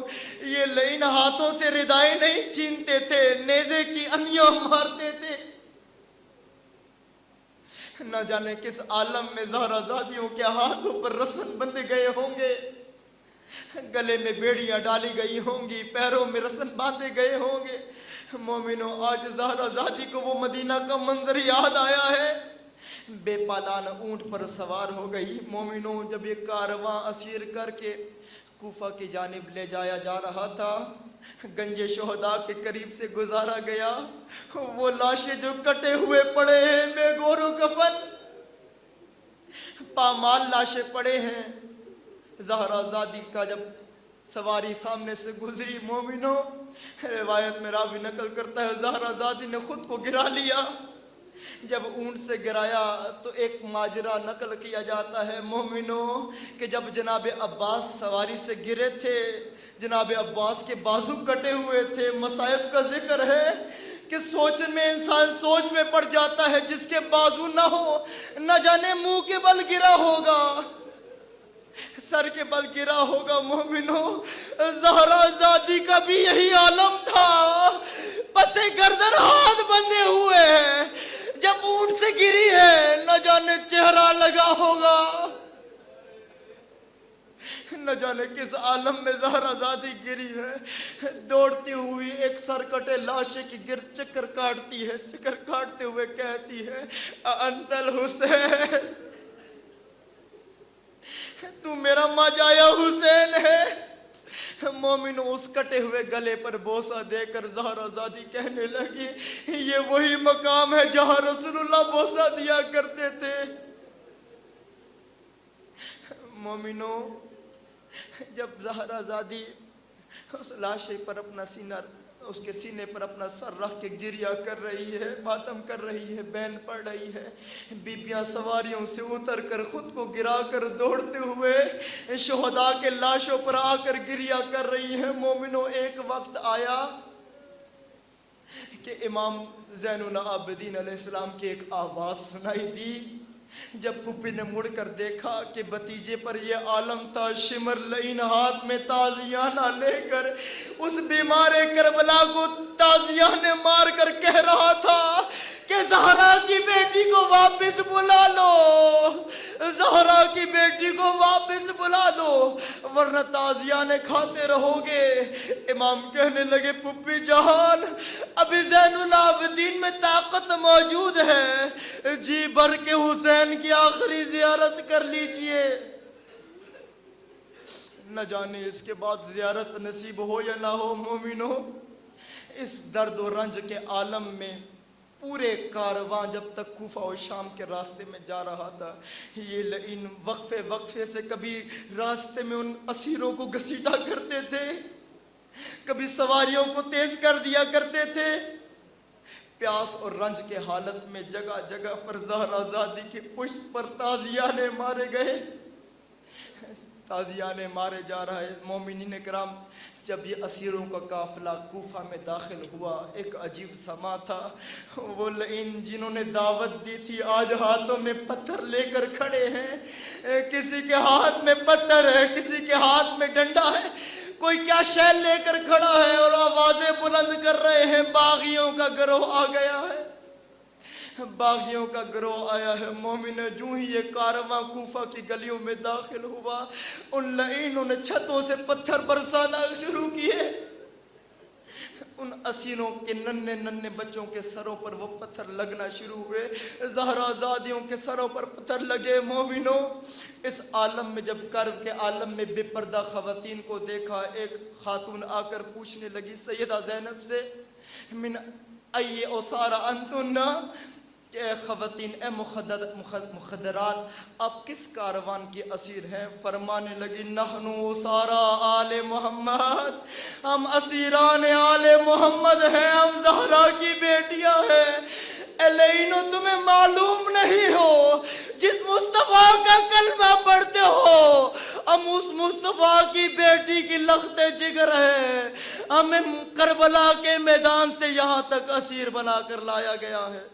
یہ لعین ہاتھوں سے ردائیں نہیں چھینتے تھے، نیزے کی انیاں مارتے تھے. نہ جانے کس عالم میں زہرا زادیوں کے ہاتھوں پر رسن بندھے گئے ہوں گے، گلے میں بیڑیاں ڈالی گئی ہوں گی، پیروں میں رسن باندھے گئے ہوں گے. مومنوں آج زہرا زادی کو وہ مدینہ کا منظر یاد آیا ہے. بے پالان اونٹ پر سوار ہو گئی. مومنوں جب یہ کارواں اسیر کر کے کوفہ کی جانب لے جایا جا رہا تھا، گنج شہداء کے قریب سے گزارا گیا. وہ لاشیں جو کٹے ہوئے پڑے ہیں، بے گور و کفن پامال لاشیں پڑے ہیں. زہرا زادی کا جب سواری سامنے سے گزری، مومنوں روایت میں راوی نقل کرتا ہے زہرا زادی نے خود کو گرا لیا. جب اونٹ سے گرایا تو ایک ماجرا نقل کیا جاتا ہے مومنوں کہ جب جناب عباس سواری سے گرے تھے، جناب عباس کے بازو کٹے ہوئے تھے. مصائب کا ذکر ہے کہ سوچ میں انسان سوچ میں پڑ جاتا ہے، جس کے بازو نہ ہو نہ جانے منہ کے بل گرا ہوگا، سر کے بل گرا ہوگا. مومنوں زہرا زادی کا بھی یہی عالم تھا، پسے گردن ہاتھ بندھے ہوئے ہیں. جب اونٹ سے گری ہے نہ جانے چہرہ لگا ہوگا، نہ جانے کس عالم میں زہرا زادی گری ہے. دوڑتی ہوئی ایک سر کٹے لاشے کی گرد چکر کاٹتی ہے، چکر کاٹتے ہوئے کہتی ہے انت الحسین، تو میرا ماجایا حسین ہے. مومنوں اس کٹے ہوئے گلے پر بوسہ دے کر زہرا زادی کہنے لگی یہ وہی مقام ہے جہاں رسول اللہ بوسہ دیا کرتے تھے. مومنوں جب زہرا زادی اس لاشے پر اپنا سینہ، اس کے سینے پر اپنا سر رکھ کے گریہ کر رہی ہے، ماتم کر رہی ہے، بین پڑ رہی ہے، بیبیاں سواریوں سے اتر کر خود کو گرا کر دوڑتے ہوئے شہداء کے لاشوں پر آ کر گریہ کر رہی ہیں. مومنوں ایک وقت آیا کہ امام زین العابدین علیہ السلام کی ایک آواز سنائی دی. جب پھپھی نے مڑ کر دیکھا کہ بھتیجے پر یہ عالم تھا، شمر لعین ہاتھ میں تازیانہ لے کر اس بیمار کربلا کو تازیانے مار کر کہہ رہا تھا کہ زہرا کی بیٹی کو واپس بلا لو، زہرا کی بیٹی کو واپس بلا دو ورنہ تازیانے کھاتے رہو گے. امام کہنے لگے پھپھی جان ابھی زین العابدین میں طاقت موجود ہے، جی بھر کے حسین کی آخری زیارت کر لیجئے، نہ جانے اس کے بعد زیارت نصیب ہو یا نہ ہو. مومنوں اس درد و رنج کے عالم میں پورے کارواں جب تک کوفہ و شام کے راستے میں جا رہا تھا، یہ لعین وقفے وقفے سے کبھی راستے میں ان اسیروں کو گھسیٹا کرتے تھے، کبھی سواریوں کو تیز کر دیا کرتے تھے. پیاس اور رنج کے حالت میں جگہ جگہ پر زہرا زادی کے پشت پر تازیانے مارے گئے، تازیانے مارے جا رہے. مومنین کرام جب یہ اسیروں کا قافلہ کوفہ میں داخل ہوا، ایک عجیب سما تھا. وہ لعین جنہوں نے دعوت دی تھی آج ہاتھوں میں پتھر لے کر کھڑے ہیں، کسی کے ہاتھ میں پتھر ہے، کسی کے ہاتھ میں ڈنڈا ہے. کوئی کیا شے لے کر کھڑا ہے اور آوازیں بلند کر رہے ہیں، باغیوں کا گروہ آ گیا ہے، باغیوں کا گروہ آیا ہے۔ مومن جو ہی یہ کارواں کوفہ کی گلیوں میں داخل ہوا، ان لعینوں نے چھتوں سے پتھر برسانا شروع کیے، ان اسیروں کے ننھے ننھے بچوں کے سروں پر وہ پتھر لگنا شروع ہوئے، زہرا زادیوں کے سروں پر پتھر لگے۔ مومنوں، اس عالم میں جب کرب کے عالم میں بے پردہ خواتین کو دیکھا، ایک خاتون آ کر پوچھنے لگی سیدہ زینب سے، من ای اسارا انتن، کہ اے خواتین، اے مخدرات، آپ کس کاروان کی اسیر ہیں؟ فرمانے لگی نحنو اسارا آل محمد، ہم اسیران آل محمد ہیں، ہم زہرا کی بیٹیاں ہیں۔ اے لعینو، تمہیں معلوم نہیں ہو جس مصطفیٰ کا کلمہ پڑھتے ہو، ہم اس مصطفیٰ کی بیٹی کی لخت جگر ہے، ہمیں کربلا کے میدان سے یہاں تک اسیر بنا کر لایا گیا ہے۔